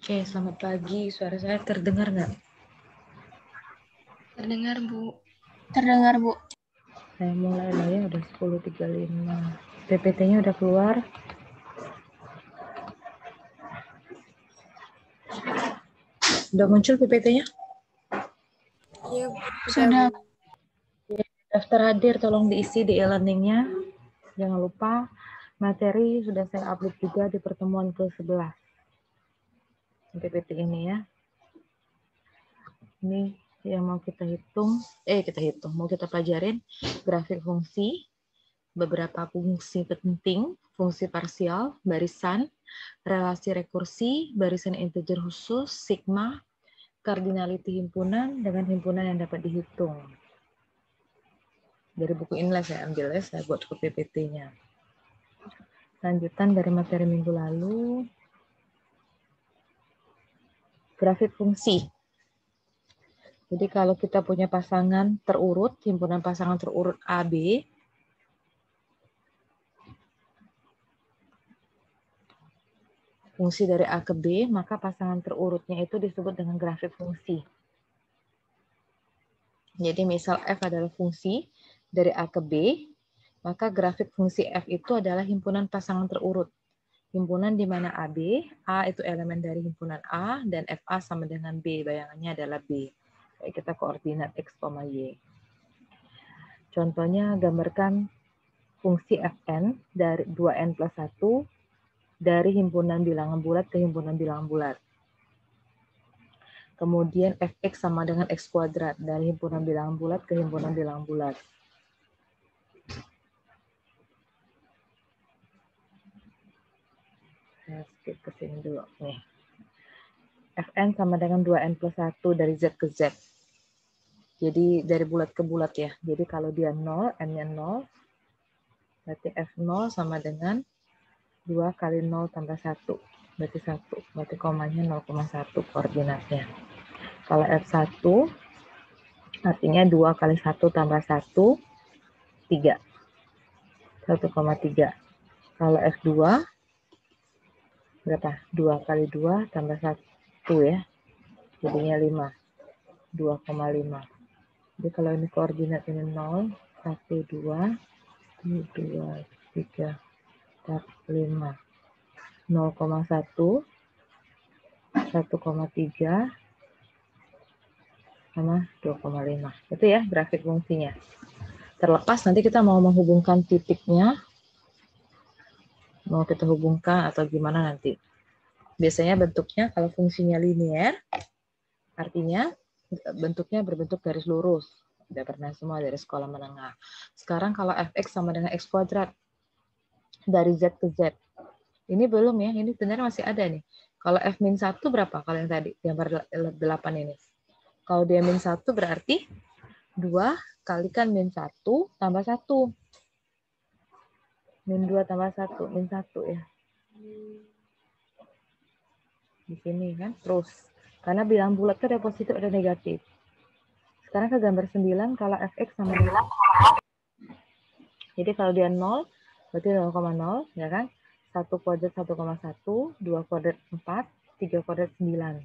Oke, selamat pagi. Suara saya terdengar nggak? Terdengar, Bu. Terdengar, Bu. Saya mulai lah ya, udah 10.35. PPT-nya udah keluar. Udah muncul PPT-nya? Iya, sudah. Daftar hadir tolong diisi di e-learning-nya. Jangan lupa, materi sudah saya upload juga di pertemuan ke-11. PPT ini ya. Ini yang mau kita hitung, mau kita pelajarin grafik fungsi, beberapa fungsi penting, fungsi parsial, barisan, relasi rekursi, barisan integer khusus, sigma, kardinaliti himpunan dengan himpunan yang dapat dihitung. Dari buku inilah saya ambil ya, saya buat ke PPT-nya. Lanjutan dari materi minggu lalu, grafik fungsi. Jadi kalau kita punya pasangan terurut, himpunan pasangan terurut AB, fungsi dari A ke B, maka pasangan terurutnya itu disebut dengan grafik fungsi. Jadi misal F adalah fungsi dari A ke B, maka grafik fungsi F itu adalah himpunan pasangan terurut. Himpunan di mana AB, A itu elemen dari himpunan A, dan FA sama dengan B, bayangannya adalah B. Kita koordinat X, Y. Contohnya gambarkan fungsi Fn dari 2n plus 1 dari himpunan bilangan bulat ke himpunan bilangan bulat. Kemudian Fx sama dengan X kuadrat dari himpunan bilangan bulat ke himpunan bilangan bulat. Saya skip ke sini dulu. Nih. Fn sama dengan 2n plus 1 dari Z ke Z. Jadi dari bulat ke bulat ya. Jadi kalau dia 0, n-nya 0, berarti F0 sama dengan 2 kali 0 tambah 1. Berarti 1. Berarti komanya 0,1 koordinatnya. Kalau F1, artinya 2 kali 1 tambah 1, 3. 1,3. Kalau F2, berapa? 2 kali 2 tambah 1 ya. Jadinya 5. 2,5. Jadi kalau ini koordinat ini 0, 1, 2, 2, 3, 4, 5. 0,1, 1,3, sama 2,5. Itu ya grafik fungsinya. Terlepas nanti kita mau menghubungkan titiknya, mau kita hubungkan atau gimana nanti. Biasanya bentuknya kalau fungsinya linear, artinya bentuknya berbentuk garis lurus. Udah pernah semua dari sekolah menengah. Sekarang kalau fx sama dengan x kuadrat, dari z ke z. Ini belum ya, ini sebenarnya masih ada nih. Kalau f-1 berapa kalau yang tadi, gambar 8 ini? Kalau dia min 1 berarti 2 kalikan min 1 tambah 1. Min 2 tambah 1, min 1 ya. Di sini kan, terus. Karena bilang bulat itu ada positif, ada negatif. Sekarang ke gambar 9, kalau fx sama dengan. Jadi kalau dia 0, berarti 0,0, ya kan? 1 kuadrat 1,1, 2 kuadrat 4, 3 kuadrat 9.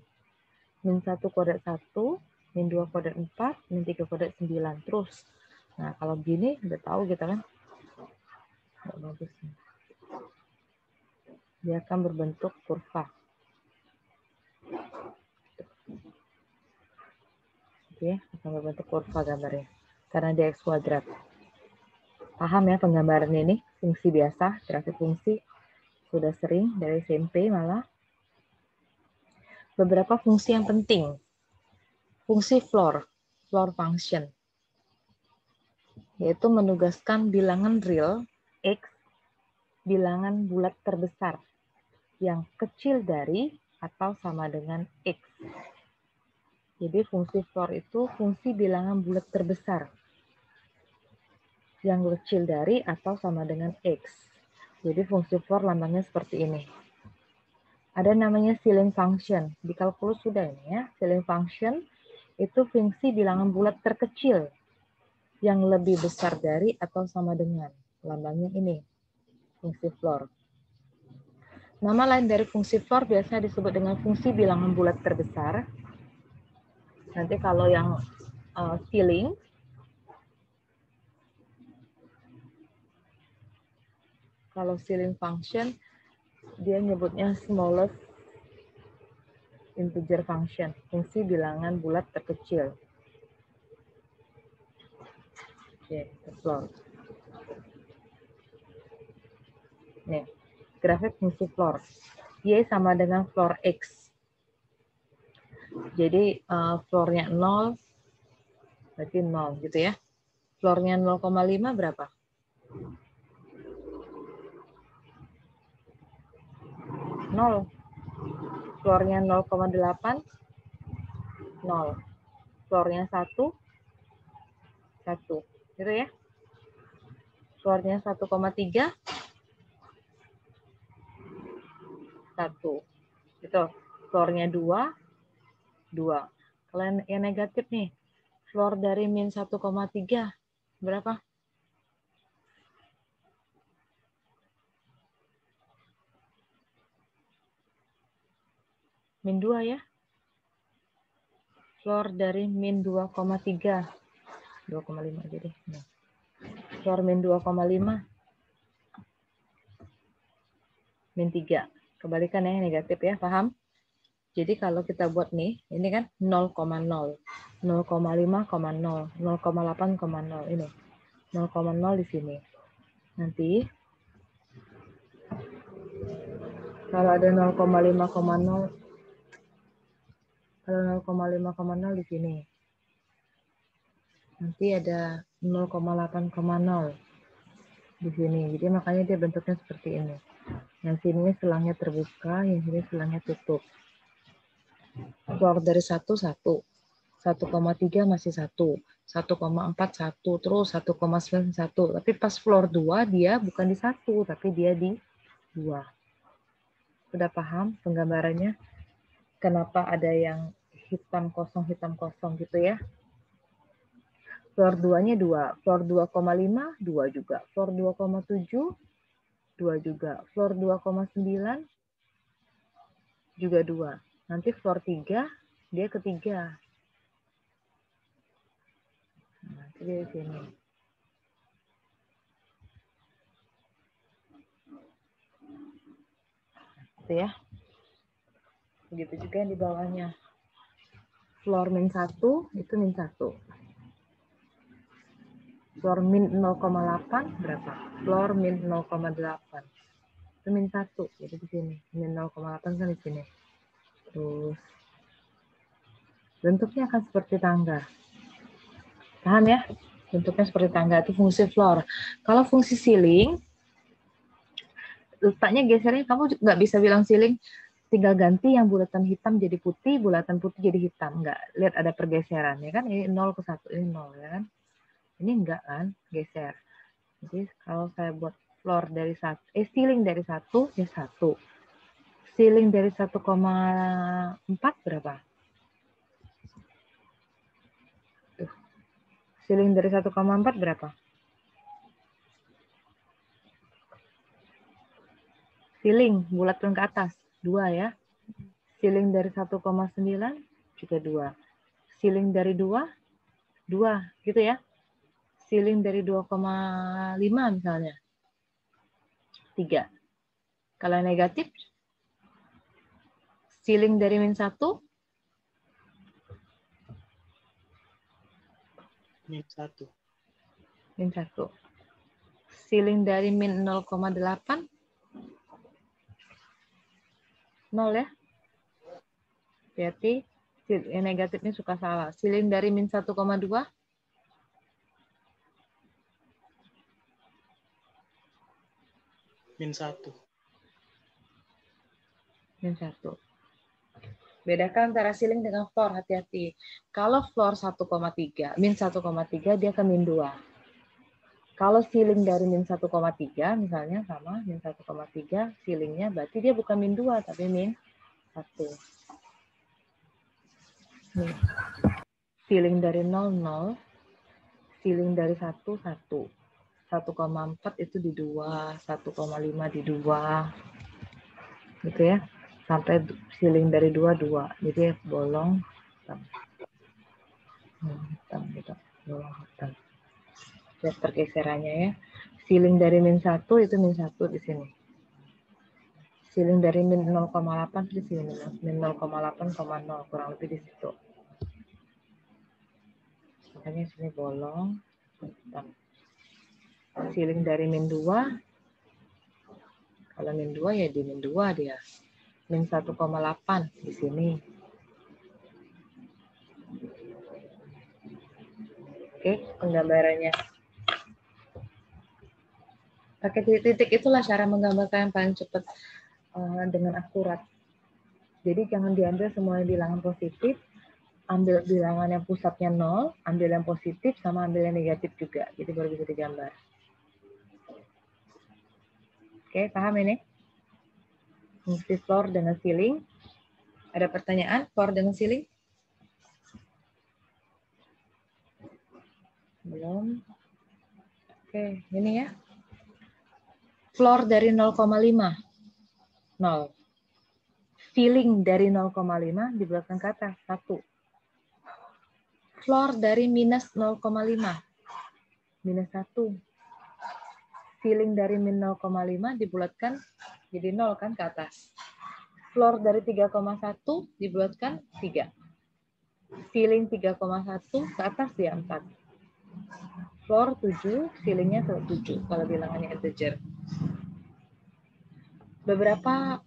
Min 1 kuadrat 1, min 2 kuadrat 4, min 3 kuadrat 9. Terus. Nah, kalau gini, udah tahu gitu kan? Nggak bagus. Dia akan berbentuk kurva. Oke, akan berbentuk kurva gambarnya. Karena dia X kuadrat. Paham ya penggambaran ini? Fungsi biasa, grafik fungsi. Sudah sering dari SMP malah. Beberapa fungsi yang penting. Fungsi floor function. Yaitu menugaskan bilangan real X, bilangan bulat terbesar yang kecil dari atau sama dengan X. Jadi fungsi floor itu fungsi bilangan bulat terbesar yang kecil dari atau sama dengan X. Jadi fungsi floor lambangnya seperti ini. Ada namanya ceiling function. Di kalkulus sudah ini ya. Ceiling function itu fungsi bilangan bulat terkecil yang lebih besar dari atau sama dengan. Lambangnya ini. Fungsi floor. Nama lain dari fungsi floor biasanya disebut dengan fungsi bilangan bulat terbesar. Nanti kalau yang ceiling, kalau ceiling function, dia nyebutnya smallest integer function, fungsi bilangan bulat terkecil. Oke, floor. Nih, grafik fungsi floor. Y sama dengan floor X. Jadi floornya 0, berarti 0 gitu ya. Floornya 0,5 berapa? 0. Floornya 0,8, 0. Floornya 1, 1. Gitu ya. Floornya 1,3, 1. Gitu. Floornya 2, 2. Kalau yang negatif nih, floor dari min 1,3 berapa? Min 2 ya. Floor dari min 2,3. 2,5 aja deh. Nah. Floor min 2,5. Min 3. Kebalikan ya, negatif ya, paham? Jadi kalau kita buat nih, ini kan 0,0, 0,5,0, 0,8,0 ini. 0,0 di sini. Nanti kalau ada 0,5,0, kalau 0,5,0 di sini. Nanti ada 0,8,0 di sini. Jadi makanya dia bentuknya seperti ini. Yang sini selangnya terbuka, yang sini selangnya tutup. Floor dari 1, 1. 1,3 masih 1. 1,4 1, terus 1,9 1. Tapi pas floor 2 dia bukan di 1, tapi dia di 2. Sudah paham penggambarannya? Kenapa ada yang hitam kosong gitu ya? Floor 2-nya 2. Floor 2,5, 2 juga. Floor 2,7, 2 juga. Floor 2,9, juga 2. Nanti floor 3, dia ketiga. Nanti dia di sini. Gitu ya. Begitu juga yang di bawahnya. Floor min 1, itu min 1. Floor min 0,8 berapa? Floor min 0,8. Itu min 1. Jadi di sini. Min 0,8 kan di sini. Terus bentuknya akan seperti tangga. Paham ya? Bentuknya seperti tangga. Itu fungsi floor. Kalau fungsi ceiling, letaknya gesernya kamu nggak bisa bilang ceiling, tinggal ganti yang bulatan hitam jadi putih, bulatan putih jadi hitam. Enggak. Lihat ada pergeseran. Ya kan? Ini 0 ke 1. Ini 0. Ya kan? Ini enggak kan? Geser. Jadi kalau saya buat floor dari 1, ceiling dari 1, ya 1. Ceiling dari 1,4 berapa? Tuh. Ceiling dari 1,4 berapa? Ceiling, bulatkan ke atas. 2 ya. Ceiling dari 1,9 juga 2. Ceiling dari 2, 2 gitu ya. Ceiling dari 2,5 misalnya. 3. Kalau negatif, ceiling dari min 1, min 1. min 1. Ceiling dari min 0,8, 0 ya. Berarti yang negatifnya suka salah. Ceiling dari min 1,2, min 1. min 1. Bedakan antara ceiling dengan floor, hati-hati. Kalau floor 1,3, min 1,3 dia ke min 2. Kalau ceiling dari min 1,3 misalnya sama min 1,3 ceilingnya berarti dia bukan min 2 tapi min 1. Nih. Ceiling dari 0 0, ceiling dari 1 1. 1,4 itu di 2, 1,5 di 2. gitu ya, sampai ceiling dari 2, 2. Jadi bolong hitam gitu, bolong hitam. Lihat pergeserannya ya. Ceiling dari min 1 itu min 1 di sini. Ceiling dari min 0,8 di sini, min 0,8,0 kurang lebih di situ. Makanya sini bolong hitam. Ceiling dari min 2, kalau min 2 ya di min 2 dia. Min 1,8 di sini. Oke, penggambarannya. Pakai titik-titik itulah cara menggambarkan yang paling cepat dengan akurat. Jadi jangan diambil semuanya bilangan positif, ambil bilangan yang pusatnya 0, ambil yang positif, sama ambil yang negatif juga. Jadi baru bisa digambar. Oke, paham ini? Fungsi floor dengan ceiling. Ada pertanyaan floor dengan ceiling? Belum. Oke, ini ya. Floor dari 0,5. 0. Ceiling dari 0,5 dibulatkan ke atas. 1. Floor dari minus 0,5. Minus 1. Ceiling dari min 0,5 dibulatkan jadi 0 kan ke atas. Floor dari 3,1 dibulatkan 3. Ceiling 3,1 ke atas dia 4. Floor 7, ceilingnya 7 kalau bilangannya integer. Beberapa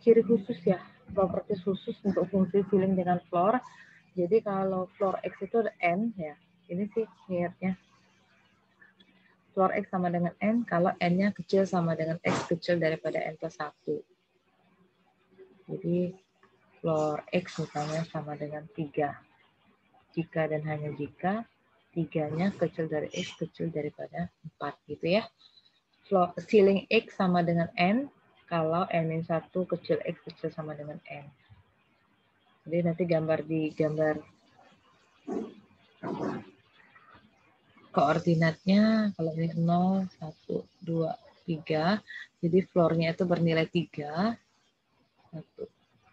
ciri khusus ya, properti khusus untuk fungsi ceiling dengan floor. Jadi kalau floor X itu ada N ya, ini sih niatnya. Floor X sama dengan N kalau N-nya kecil sama dengan X kecil daripada N plus 1. Jadi floor X misalnya sama dengan 3. Jika dan hanya jika 3-nya kecil dari X kecil daripada 4 gitu ya. Floor ceiling X sama dengan N kalau N-1 kecil X kecil sama dengan N. Jadi nanti gambar koordinatnya kalau ini 0, 1, 2, 3. Jadi floor-nya itu bernilai 3.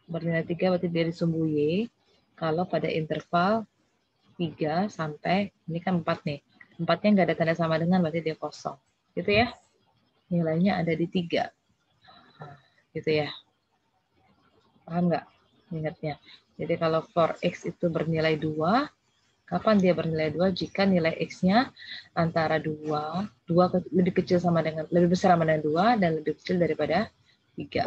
Bernilai 3 berarti dari sumbu Y. Kalau pada interval 3 sampai, ini kan 4 nih. 4-nya nggak ada tanda sama dengan, berarti dia kosong. Gitu ya. Nilainya ada di 3. Gitu ya. Paham nggak? Ingatnya. Jadi kalau floor X itu bernilai 2, kapan dia bernilai 2? Jika nilai X-nya antara 2 lebih kecil sama dengan, lebih besar sama dengan 2 dan lebih kecil daripada 3.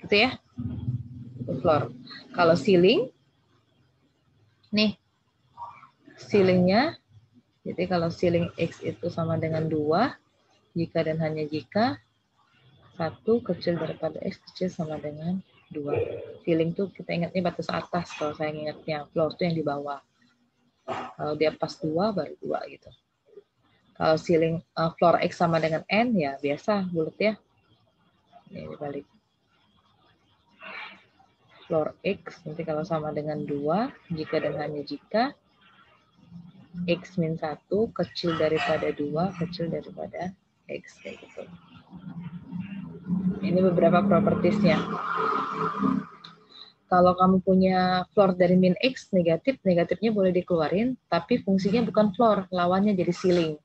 Gitu ya. Floor. Kalau ceiling, nih, ceilingnya, jadi kalau ceiling X itu sama dengan 2, jika dan hanya jika 1 kecil daripada X kecil sama dengan 2. Ceiling tuh kita ingatnya batas atas, kalau saya ingatnya. Floor tuh yang di bawah. Kalau dia pas 2, baru 2 gitu. Kalau ceiling floor X sama dengan N, ya biasa, bulat ya. Ini dibalik. Floor X, nanti kalau sama dengan 2, jika dan hanya jika, X min 1 kecil daripada 2, kecil daripada X. Kayak gitu. Ini beberapa propertiesnya. Kalau kamu punya floor dari min X negatif, negatifnya boleh dikeluarin, tapi fungsinya bukan floor, lawannya jadi ceiling.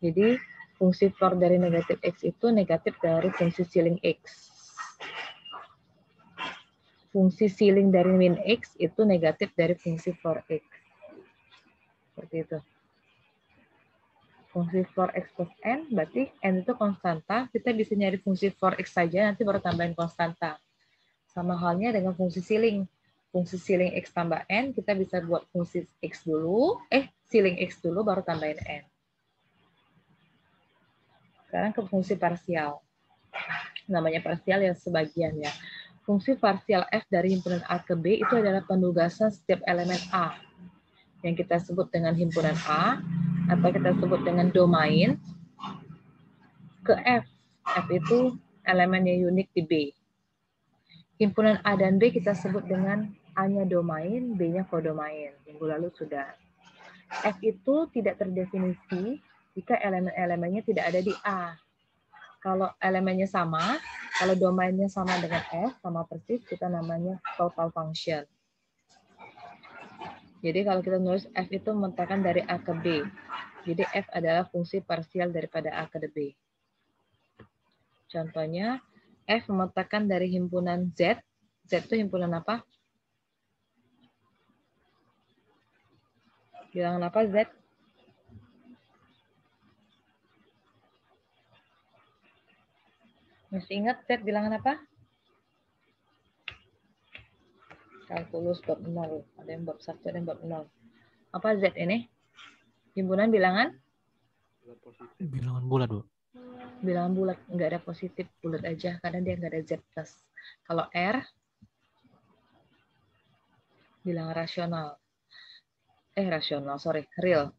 Jadi fungsi floor dari negatif X itu negatif dari fungsi ceiling X. Fungsi ceiling dari min X itu negatif dari fungsi floor X. Seperti itu. Fungsi floor X plus N, berarti N itu konstanta, kita bisa nyari fungsi floor X saja, nanti baru tambahin konstanta. Sama halnya dengan fungsi ceiling. Fungsi ceiling X tambah N, kita bisa buat fungsi X dulu, ceiling X dulu, baru tambahin N. Sekarang ke fungsi parsial. Namanya parsial ya sebagian ya. Fungsi parsial F dari himpunan A ke B itu adalah penugasan setiap elemen A. Yang kita sebut dengan himpunan A, atau kita sebut dengan domain, ke F. F itu elemen yang unik di B. Himpunan A dan B kita sebut dengan A-nya domain, B-nya kodomain. Minggu lalu sudah. F itu tidak terdefinisi jika elemen-elemennya tidak ada di A. Kalau elemennya sama, kalau domainnya sama dengan F, sama persis, kita namanya total function. Jadi kalau kita nulis F itu memetakan dari A ke B. Jadi F adalah fungsi parsial daripada A ke B. Contohnya, F memetakan dari himpunan Z. Z itu himpunan apa? Bilangan apa Z? Masih ingat Z bilangan apa? Kalkulus bab 0. Ada yang bab 1, ada yang bab 0. Apa Z ini? Himpunan bilangan? Bilangan bulat, Bu. Bilangan bulat. Nggak ada positif, bulat aja. Karena dia nggak ada Z plus. Kalau R, bilangan rasional. Real.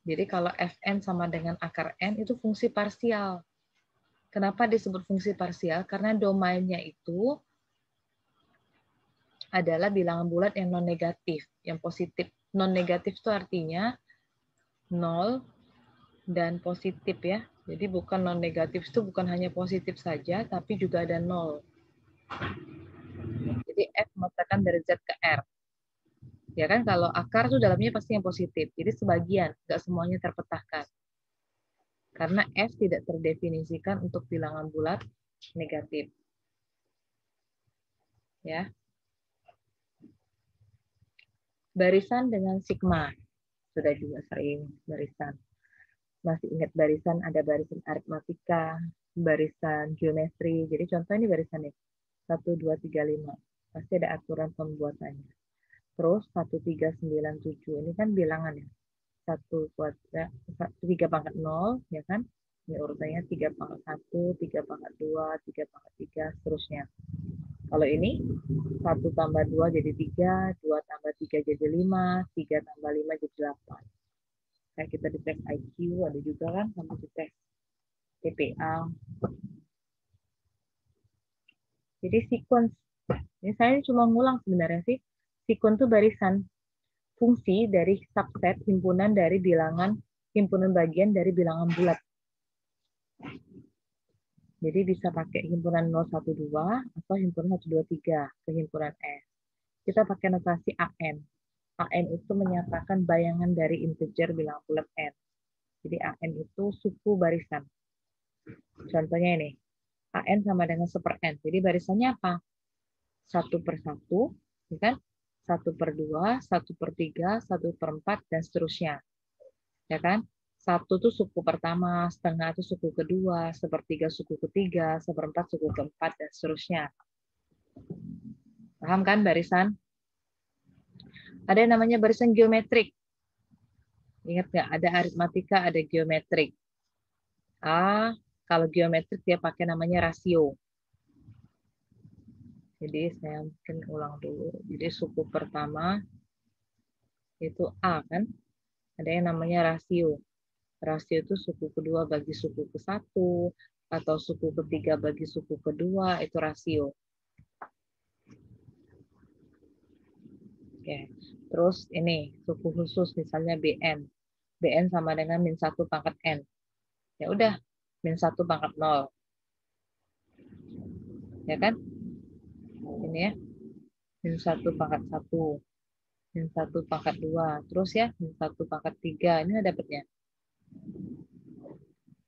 Jadi kalau Fn sama dengan akar N itu fungsi parsial. Kenapa disebut fungsi parsial? Karena domainnya itu adalah bilangan bulat yang non-negatif, yang positif. Non-negatif itu artinya 0 dan positif ya. Jadi bukan non-negatif itu bukan hanya positif saja, tapi juga ada 0. Jadi F memetakan dari Z ke R. Ya kan, kalau akar itu dalamnya pasti yang positif. Jadi sebagian, nggak semuanya terpetahkan. Karena F tidak terdefinisikan untuk bilangan bulat negatif. Ya. Barisan dengan sigma. Sudah juga sering barisan. Masih ingat barisan, ada barisan aritmatika, barisan geometri. Jadi contoh ini barisan nih. 1, 2, 3, 5. Pasti ada aturan pembuatannya. Terus 1, 3, 9, 7. Ini kan bilangan ya. 1 kuadrat, 3 pangkat 0, ya kan? Ini urutannya 3 pangkat 1, 3 pangkat 2, 3 pangkat 3, seterusnya. Kalau ini 1 tambah 2 jadi 3, 2 tambah 3 jadi 5, 3 tambah 5 jadi 8. Kayak kita di tes IQ ada juga kan, sama di tes TPA. Jadi sequence, ini saya cuma ngulang sebenarnya sih. Sequence itu barisan fungsi dari subset himpunan dari bilangan, himpunan bagian dari bilangan bulat. Jadi bisa pakai himpunan 012 atau himpunan 123 ke himpunan S. Kita pakai notasi AN. AN itu menyatakan bayangan dari integer bilangan bulat N. Jadi AN itu suku barisan. Contohnya ini, AN sama dengan 1/N. Jadi barisannya apa? 1/1, ya kan? 1/2, 1/3, 1/4, dan seterusnya. Ya kan? 1 itu suku pertama, setengah itu suku kedua, 1/3 suku ketiga, 1/4 suku keempat, dan seterusnya. Paham kan barisan? Ada yang namanya barisan geometrik. Ingat nggak? Ada aritmatika, ada geometrik. Kalau geometrik dia pakai namanya rasio. Jadi saya mungkin ulang dulu. Jadi suku pertama itu A kan? Ada yang namanya rasio. Rasio itu suku kedua bagi suku ke-1 atau suku ketiga bagi suku kedua, itu rasio. Oke. Terus ini suku khusus misalnya BN. BN sama dengan -1 pangkat N. Ya udah, -1 pangkat 0. Ya kan? Ini ya. -1 pangkat 1. -1 pangkat 2. Terus ya, -1 pangkat 3. Ini dapatnya.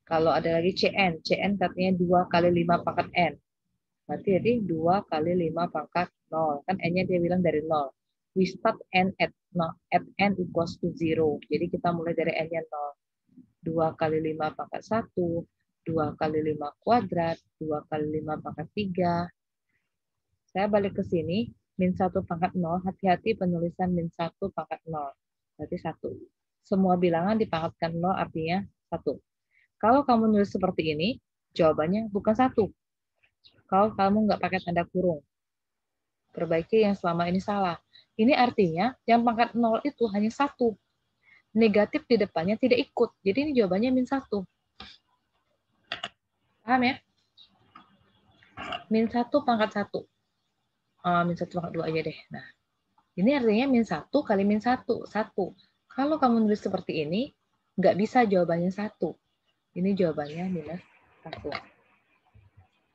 Kalau ada lagi CN. CN katanya 2 kali 5 pangkat N. Berarti jadi 2 kali 5 pangkat 0. Kan N-nya dia bilang dari 0. We start N at N equals to 0. Jadi kita mulai dari N-nya 0. 2 kali 5 pangkat 1. 2 kali 5 kuadrat. 2 kali 5 pangkat 3. Saya balik ke sini. -1 pangkat 0. Hati-hati penulisan -1 pangkat 0. Berarti 1. Semua bilangan dipangkatkan 0 artinya 1. Kalau kamu nulis seperti ini, jawabannya bukan 1. Kalau kamu nggak pakai tanda kurung. Perbaiki yang selama ini salah. Ini artinya yang pangkat 0 itu hanya 1. Negatif di depannya tidak ikut. Jadi ini jawabannya -1. Paham ya? -1 pangkat 1. -1 pangkat 2 aja deh. Nah, ini artinya -1 kali -1. 1. Kalau kamu nulis seperti ini, nggak bisa jawabannya 1. Ini jawabannya minus 1.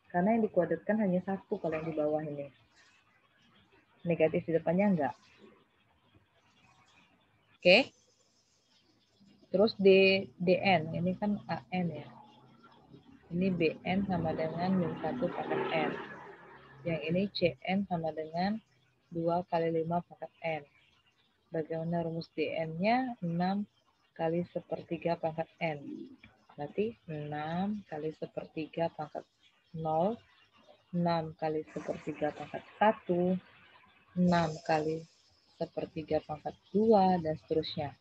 Karena yang dikuadratkan hanya 1 kalau yang di bawah ini. Negatif di depannya enggak. Oke. Terus DN, ini kan AN ya. Ini BN sama dengan min 1 pangkat N. Yang ini CN sama dengan 2 kali 5 pangkat N. Bagaimana rumus DN-nya? 6 kali 1/3 pangkat N. Berarti 6 kali 1/3 pangkat 0, 6 kali 1/3 pangkat 1, 6 kali 1/3 pangkat 2, dan seterusnya.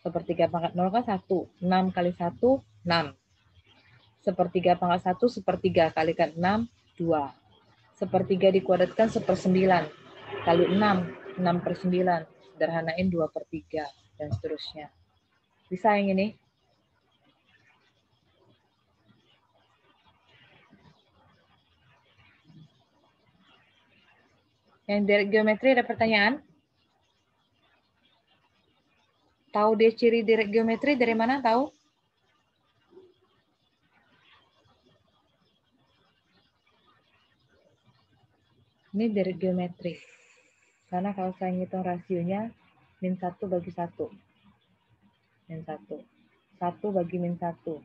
1/3 pangkat 0 kan 1. 6 kali 1, 6. 1/3 pangkat 1, 1/3 kalikan 6, 2. 1/3 dikuadratkan 1/9. Kali 6, 6/9. Sederhanain 2/3, dan seterusnya. Bisa yang ini? Yang dari geometri ada pertanyaan? Tahu dia ciri direct geometri dari mana? Tahu? Ini direct geometri. Karena kalau saya ngitung rasionya, min 1 bagi 1. Min 1. 1 bagi min 1.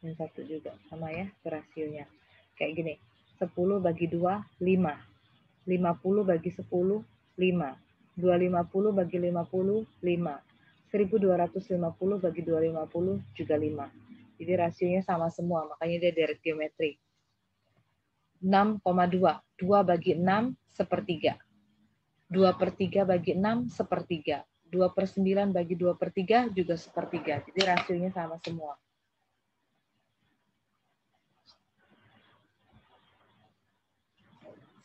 Min 1 juga. Sama ya, rasionya. Kayak gini. 10 bagi 2, 5. 50 bagi 10, 5. 250 bagi 50, 5. 1250 bagi 250 juga 5. Jadi rasionya sama semua, makanya dia direct geometri. 6,2. 2 bagi 6, 1/3. 2/3 bagi 6, 1/3. 2/9 bagi 2/3 juga 1/3. Jadi rasionya sama semua.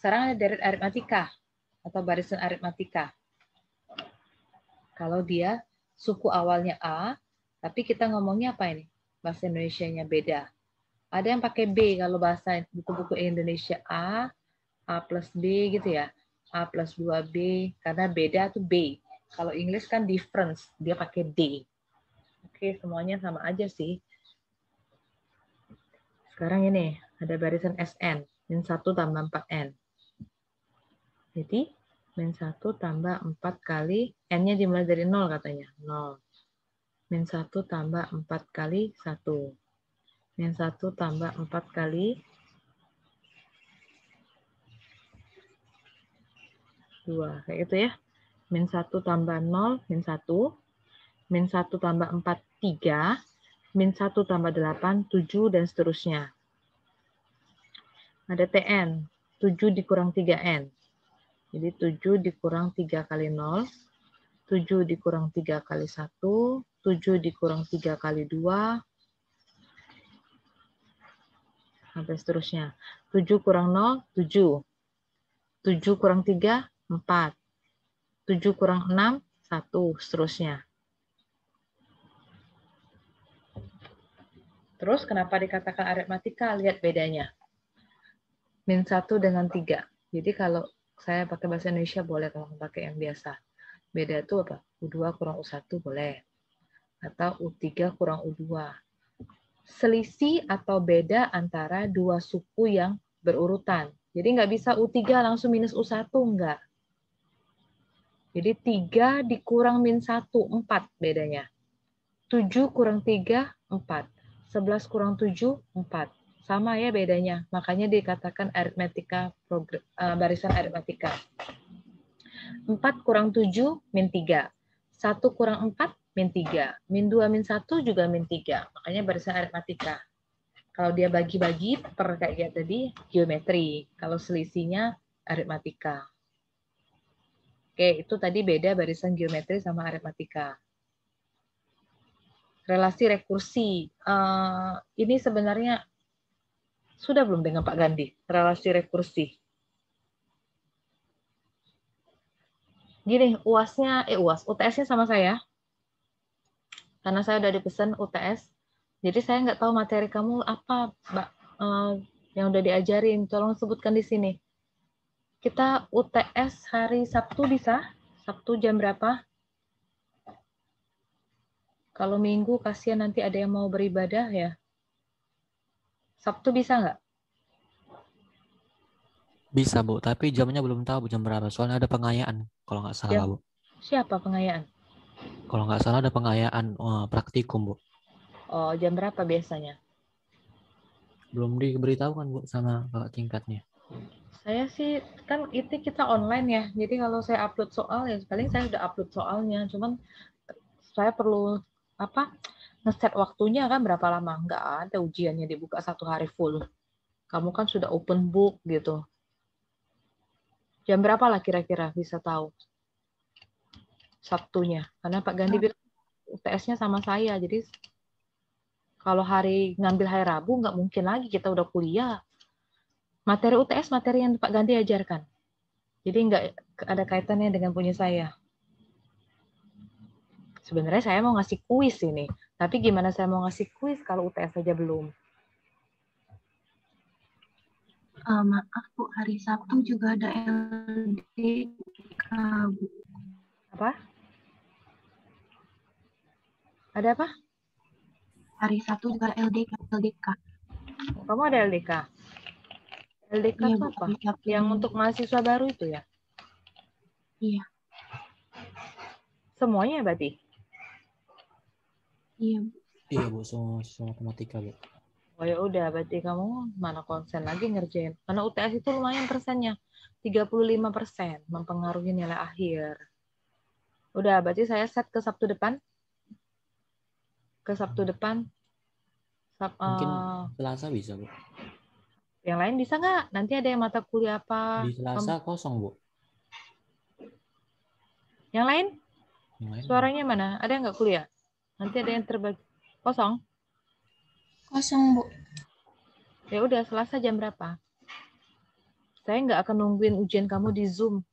Sekarang ada deret aritmatika atau barisan aritmatika. Kalau dia suku awalnya A, tapi kita ngomongnya apa ini? Bahasa Indonesianya beda. Ada yang pakai B kalau bahasa buku-buku Indonesia A plus B gitu ya. A plus 2B, karena beda tuh B. Kalau Inggris kan difference, dia pakai D. Oke, semuanya sama aja sih. Sekarang ini, ada barisan SN, min 1 tambah 4N. Jadi, min 1 tambah 4 kali, N-nya dimulai dari 0 katanya, 0. Min 1 tambah 4 kali 1. Min 1 tambah 4 kali 2. Kayak gitu ya. Min 1 tambah 0, min 1. Min 1 tambah 4, 3. Min 1 tambah 8, 7, dan seterusnya. Ada TN, 7 dikurang 3N. Jadi 7 dikurang 3 kali 0, 7 dikurang 3 kali 1, 7 dikurang 3 kali 2, sampai seterusnya. 7 kurang 0, 7. 7 kurang 3, 4. 7 kurang 6, 1, seterusnya. Terus kenapa dikatakan aritmatika? Lihat bedanya. Min 1 dengan 3. Jadi kalau saya pakai bahasa Indonesia boleh, kalau pakai yang biasa. Beda itu apa? U2 kurang U1 boleh. Atau U3 kurang U2. Selisih atau beda antara dua suku yang berurutan. Jadi nggak bisa U3 langsung minus U1, enggak. Jadi 3 dikurang min 1, 4 bedanya. 7 kurang 3, 4. 11 kurang 7, 4. Sama ya bedanya. Makanya dikatakan aritmatika, barisan aritmatika. 4 kurang 7, min 3. 1 kurang 4, min 3. Min 2, min 1 juga min 3. Makanya barisan aritmatika. Kalau dia bagi-bagi per kayak tadi, geometri. Kalau selisihnya aritmatika. Oke, itu tadi beda barisan geometri sama aritmatika. Relasi rekursi. Ini sebenarnya sudah belum dengan Pak Gandhi, relasi rekursi. Gini, UTS-nya sama saya. Karena saya udah dipesan UTS. Jadi saya nggak tahu materi kamu apa, Mbak, yang udah diajarin. Tolong sebutkan di sini. Kita UTS hari Sabtu bisa? Sabtu jam berapa? Kalau Minggu kasihan nanti ada yang mau beribadah ya. Sabtu bisa nggak? Bisa, Bu. Tapi jamnya belum tahu Bu, jam berapa. Soalnya ada pengayaan. Kalau nggak salah, Jam Bu. siapa pengayaan? Kalau nggak salah ada pengayaan praktikum, Bu. Oh, jam berapa biasanya? Belum diberitahu kan, Bu, sama kakak tingkatnya. Saya sih, kan itu kita online ya. Jadi kalau saya upload soal, ya paling saya udah upload soalnya. Cuman saya perlu apa ngeset waktunya kan berapa lama. Nggak ada ujiannya dibuka 1 hari full. Kamu kan sudah open book gitu. Jam berapa lah kira-kira bisa tahu Sabtunya? Karena Pak Gandhi bilang UTS-nya sama saya. Jadi kalau ngambil hari Rabu, nggak mungkin lagi kita udah kuliah. Materi UTS, materi yang Pak Gandhi ajarkan. Jadi nggak ada kaitannya dengan punya saya. Sebenarnya saya mau ngasih kuis ini. Tapi gimana saya mau ngasih kuis kalau UTS saja belum? Maaf Bu, hari Sabtu juga ada LDK Bu. Apa? Ada apa? Hari Sabtu juga LDK. Kamu ada LDK? LDK Iya itu Bu, apa? hari Sabtu Yang ini. untuk mahasiswa baru itu ya? Iya, Semuanya berarti? iya Bu. Iya, Bu. Semua matematika, Bu. Oh ya udah, berarti kamu mana konsen lagi ngerjain. Karena UTS itu lumayan persennya. 35% mempengaruhi nilai akhir. Udah, berarti saya set ke Sabtu depan. Ke Sabtu depan. Mungkin Selasa bisa, Bu. Yang lain bisa nggak? Nanti ada yang mata kuliah apa? Di Selasa kosong, Bu. Yang lain? Yang lain Suaranya mana? Ada yang nggak kuliah? Nanti ada yang terbagi. Kosong? Kosong Bu. Ya udah, Selasa jam berapa? Saya nggak akan nungguin ujian kamu di Zoom.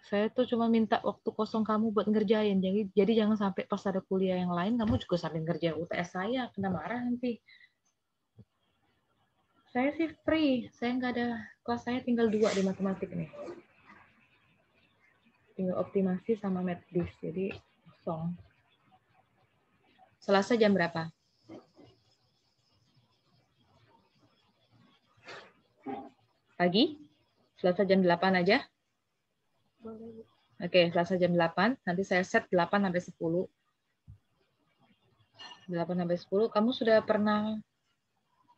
Saya tuh cuma minta waktu kosong kamu buat ngerjain. Jadi jangan sampai pas ada kuliah yang lain, kamu juga sambil ngerjain UTS saya. Kena marah nanti. Saya sih free. Saya nggak ada, kelas saya tinggal 2 di matematik nih. Tinggal optimasi sama maths. Jadi kosong. Selasa jam berapa? Pagi? Selasa jam 8 aja? Oke, Selasa jam 8. Nanti saya set 8 sampai 10. 8 sampai 10. Kamu sudah pernah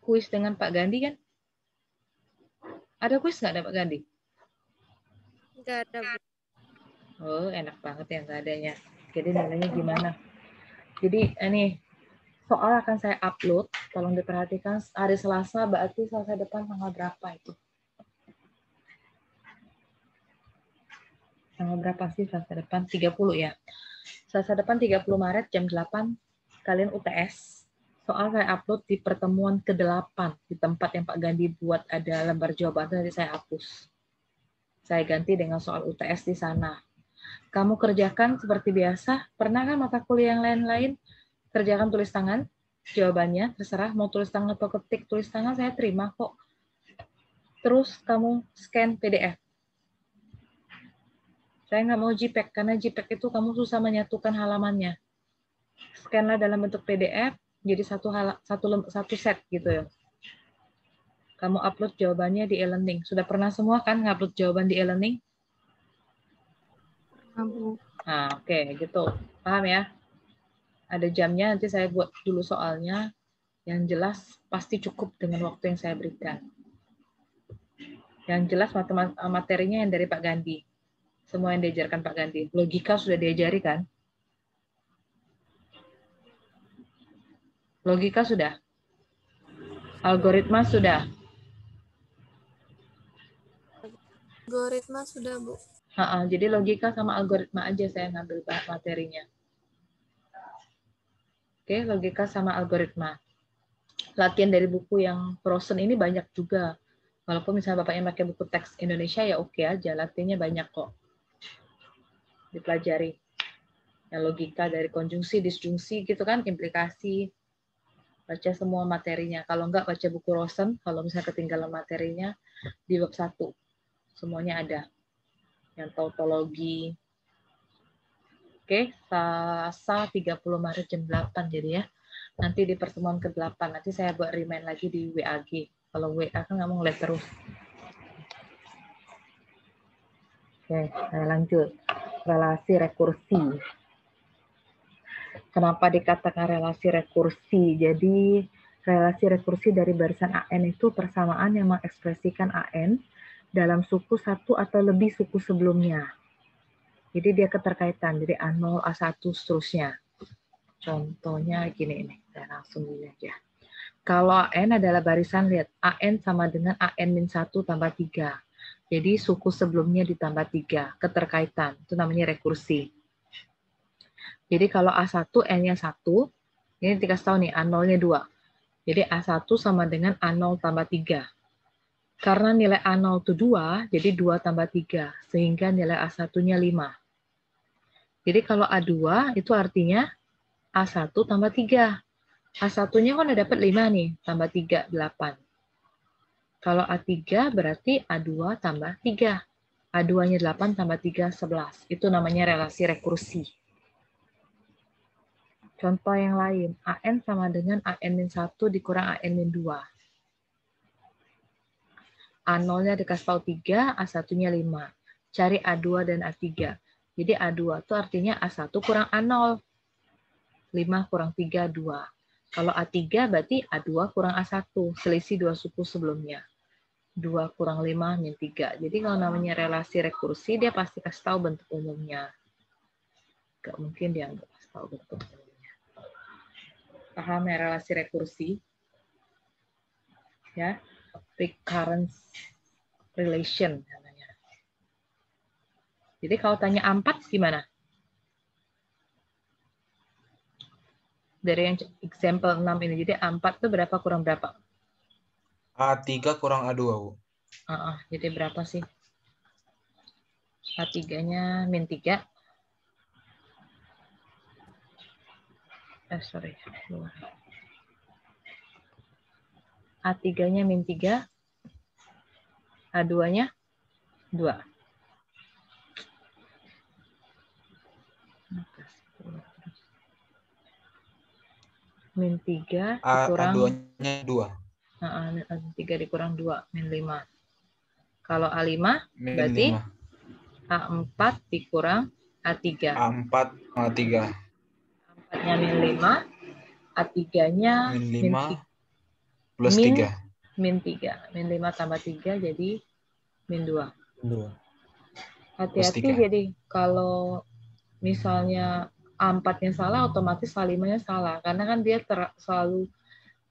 kuis dengan Pak Gandhi kan? Ada kuis nggak ada Pak Gandhi? Enggak ada Bu. Oh, enak banget ya nggak adanya. Jadi nilainya gimana? Jadi ini soal akan saya upload. Tolong diperhatikan hari Selasa, berarti Selasa depan tanggal berapa itu? Tanggal berapa sih Selasa depan? 30 ya. Selasa depan 30 Maret jam 8 kalian UTS. Soal saya upload di pertemuan ke-8 di tempat yang Pak Gandhi buat ada lembar jawaban, nanti saya hapus. Saya ganti dengan soal UTS di sana. Kamu kerjakan seperti biasa. Pernah kan mata kuliah yang lain-lain? Kerjakan tulis tangan. Jawabannya terserah mau tulis tangan atau ketik. Tulis tangan saya terima kok. Terus kamu scan PDF. Saya nggak mau JPEG, karena JPEG itu kamu susah menyatukan halamannya. Scanlah dalam bentuk PDF, jadi satu set gitu ya. Kamu upload jawabannya di e-learning. Sudah pernah semua kan ngupload jawaban di e-learning? Pernah Bu. Nah, oke, gitu. Paham ya? Ada jamnya, nanti saya buat dulu soalnya. Yang jelas pasti cukup dengan waktu yang saya berikan. Yang jelas materinya yang dari Pak Gandhi. Semua yang diajarkan Pak Gandhi. Logika sudah diajari kan? Logika sudah. Algoritma sudah. Algoritma sudah Bu. Jadi logika sama algoritma aja saya ngambil materinya. Oke, logika sama algoritma. Latihan dari buku yang Frozen ini banyak juga. Walaupun misalnya Bapaknya pakai buku teks Indonesia, ya oke aja. Latihannya banyak kok. Dipelajari. Yang logika dari konjungsi, disjungsi gitu kan, implikasi. Baca semua materinya. Kalau enggak, baca buku Rosen. Kalau misalnya ketinggalan materinya, di web 1. Semuanya ada. Yang tautologi, Oke, Selasa 30 Maret jam 8 jadi ya. Nanti di pertemuan ke-8, nanti saya buat remind lagi di WAG. Kalau WA kan nggak mau ngeliat terus. Oke, saya lanjut. Relasi rekursi. Kenapa dikatakan relasi rekursi? Jadi, relasi rekursi dari barisan AN itu persamaan yang mengekspresikan AN dalam suku satu atau lebih suku sebelumnya. Jadi dia keterkaitan, jadi A0, A1, seterusnya. Contohnya gini ini, saya langsung gini aja. Kalau AN adalah barisan, lihat, AN sama dengan AN-1 tambah 3. Jadi suku sebelumnya ditambah 3, keterkaitan, itu namanya rekursi. Jadi kalau A1, N-nya 1, ini dikasih tahu nih, A0-nya 2. Jadi A1 sama dengan A0 tambah 3. Karena nilai A0 itu 2, jadi 2 tambah 3, sehingga nilai A1-nya 5. Jadi kalau A2 itu artinya A1 tambah 3. A1-nya kan udah dapat 5 nih, tambah 3, 8. Kalau A3 berarti A2 tambah 3. A2-nya 8 tambah 3, 11. Itu namanya relasi rekursi. Contoh yang lain, AN sama dengan AN-1 dikurang AN-2. A0-nya dikasih tahu 3, A1-nya 5. Cari A2 dan A3. Jadi A2 itu artinya A1 kurang A0. 5 kurang 3, 2. Kalau A3 berarti A2 kurang A1. Selisih 2 suku sebelumnya. 2 kurang 5 min 3. Jadi kalau namanya relasi rekursi, dia pasti kasih tahu bentuk umumnya. Gak mungkin dia nggak kasih tahu bentuk umumnya. Paham ya relasi rekursi? Ya, recurrence relation namanya. Jadi kalau tanya 4 gimana? Dari yang example 6 ini. Jadi 4 itu berapa kurang berapa? A3 kurang A2, Bu. Jadi berapa sih? A3-nya min 3. Sorry. A3-nya min 3. A2-nya 2. Min 3 dikurang A2-nya 2. min 3 dikurang 2, min 5. Kalau A5 Min berarti 5. A4 dikurang A3. A4, A3. A4-nya min 5, A3-nya Min min 5 plus min 3. min 3. Min 5 tambah 3 jadi min 2. 2. Hati-hati jadi kalau misalnya A4-nya salah, otomatis A5-nya salah. Karena kan dia selalu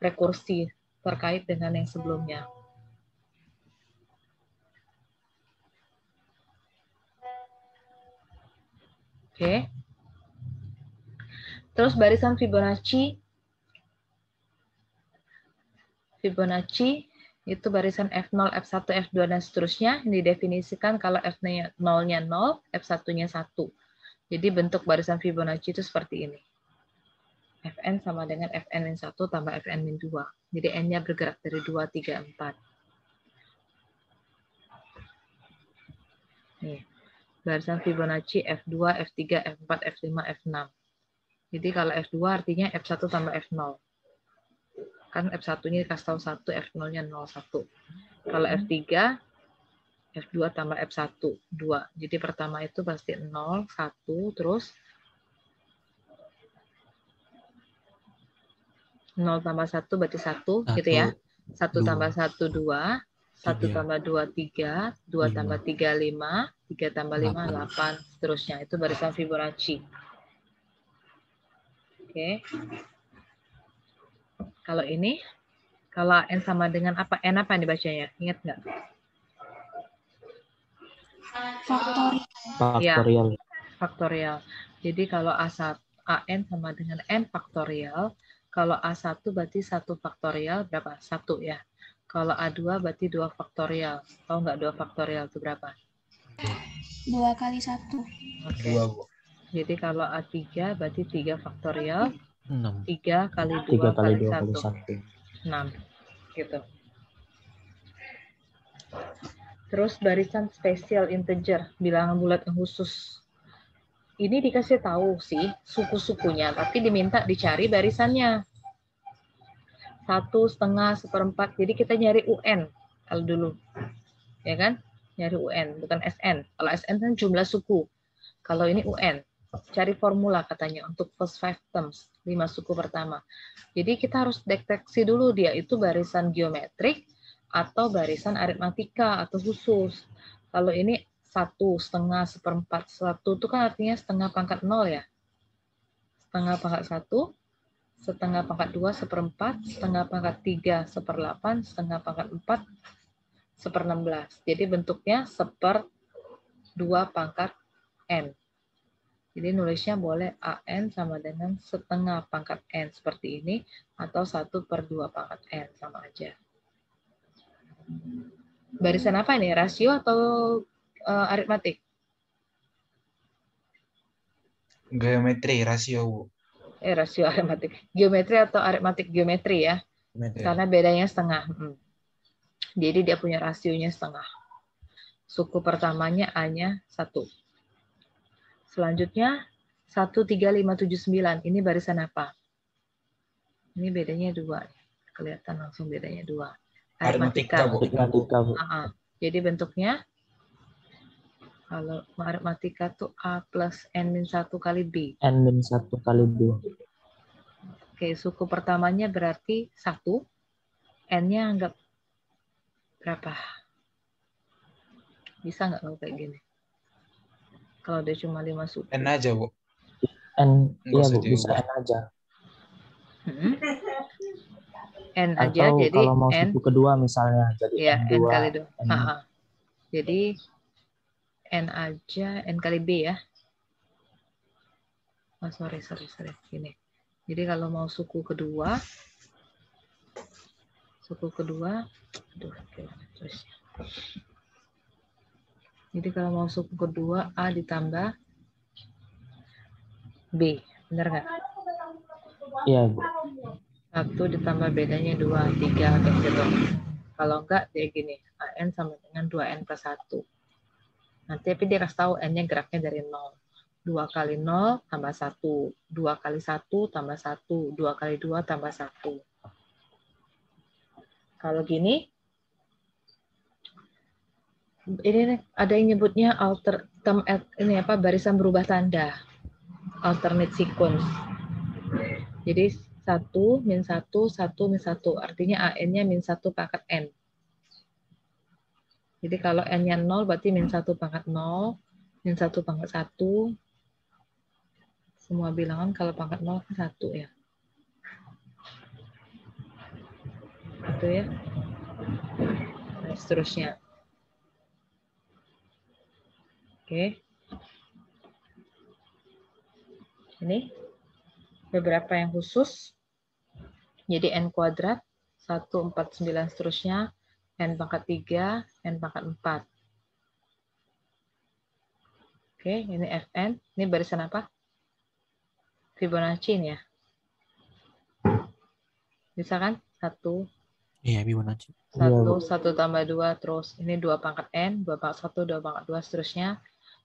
rekursi terkait dengan yang sebelumnya. Oke. Terus barisan Fibonacci. Fibonacci itu barisan F0, F1, F2, dan seterusnya. Yang didefinisikan kalau F0-nya 0, F1-nya 1. Jadi bentuk barisan Fibonacci itu seperti ini. Fn sama dengan Fn-1 tambah Fn-2. Jadi N-nya bergerak dari 2, 3, 4. Nih, barisan Fibonacci F2, F3, F4, F5, F6. Jadi kalau F2 artinya F1 tambah F0. Kan F1-nya dikasih tahu 1, F0-nya 0, 1. Kalau F3, F2 tambah F1, 2. Jadi pertama itu pasti 0, 1, terus 0 tambah 1 berarti 1, gitu ya. 1 tambah 1, 2. 1 tambah 2, 3. 2 tambah 3, 5. 3 tambah 5, 8. Seterusnya. Itu barisan Fibonacci. Oke. Kalau ini, kalau N sama dengan apa? N apa yang dibacanya? Ingat nggak? Faktorial. Ya, faktorial. Jadi kalau AN sama dengan N faktorial, kalau A1 berarti 1 faktorial berapa? 1 ya. Kalau A2 berarti 2 faktorial. Tahu nggak 2 faktorial itu berapa? 2 kali 1. Oke. Jadi kalau A3 berarti 3 faktorial. 6. 3 kali 2 3 kali 2 kali kali 1. 1. 6. Gitu. Terus barisan spesial integer, bilangan bulat yang khusus. ini dikasih tahu sih suku-sukunya, tapi diminta dicari barisannya. 1/2, 1/4. Jadi kita nyari UN kalau dulu. Ya kan? Nyari UN, bukan SN. Kalau SN kan jumlah suku. Kalau ini UN. Cari formula katanya untuk first 5 terms, 5 suku pertama. Jadi kita harus deteksi dulu dia itu barisan geometrik atau barisan aritmatika atau khusus. Kalau ini 1/2, 1/4. 1 itu kan artinya 1/2 pangkat 0 ya. 1/2 pangkat 1, 1/2 pangkat 2, 1/4, 1/2 pangkat 3, 1/8, 1/2 pangkat 4, 1/16. Jadi bentuknya 1/2 pangkat N. Jadi nulisnya boleh AN sama dengan 1/2 pangkat N seperti ini, atau 1/2 pangkat N, sama aja. Barisan apa ini? Rasio atau aritmatik? Geometri, rasio, Bu. Rasio aritmatik. Geometri atau aritmatik? Geometri ya. Geometri. Karena bedanya setengah. Jadi dia punya rasionya setengah. Suku pertamanya A-nya 1. Selanjutnya 13579. Ini barisan apa? Ini bedanya 2. Kelihatan langsung bedanya 2. Aritmatika, Bu. Jadi bentuknya kalau aritmatika tuh A plus N-1 kali B. N-1 kali B. Oke, suku pertamanya berarti 1. N-nya anggap berapa? Bisa nggak kalau kayak gini? Kalau dia cuma 5 suku. N aja, Bu. N, Nggak iya usah Bu, bisa diubah. N aja. N aja, Atau jadi kalau mau N, suku kedua misalnya, jadi ya, N2. N kali 2. N. Jadi N aja, N kali B ya. Oh, sorry. Gini. Jadi kalau mau suku kedua, terus. Jadi kalau mau suku kedua, A ditambah B. Benar nggak? Iya, Bu. 1 ditambah bedanya 2, 3, kayak gitu. Kalau enggak, dia gini. AN sama dengan 2N plus 1. Nanti tapi dia kasih tahu N-nya geraknya dari 0. 2 kali 0 tambah 1. 2 kali 1 tambah 1. 2 kali 2 tambah 1. Kalau gini, ini ada yang nyebutnya barisan berubah tanda. Alternate sequence. Jadi 1, min 1, 1, min 1. Artinya AN-nya min 1 pangkat N. Jadi kalau N-nya 0, berarti min 1 pangkat 0, min 1 pangkat 1. Semua bilangan kalau pangkat 0 kan 1 ya. Itu ya. Nah, seterusnya. Oke. Ini beberapa yang khusus. Jadi N kuadrat, 1, 4, 9 seterusnya, N pangkat 3, N pangkat 4. Oke, ini Fn. Ini barisan apa? Fibonacci ya. Bisa kan? 1. Iya, Fibonacci. 1 tambah 2, terus ini 2 pangkat N, 2 pangkat 1, 2 pangkat 2, seterusnya.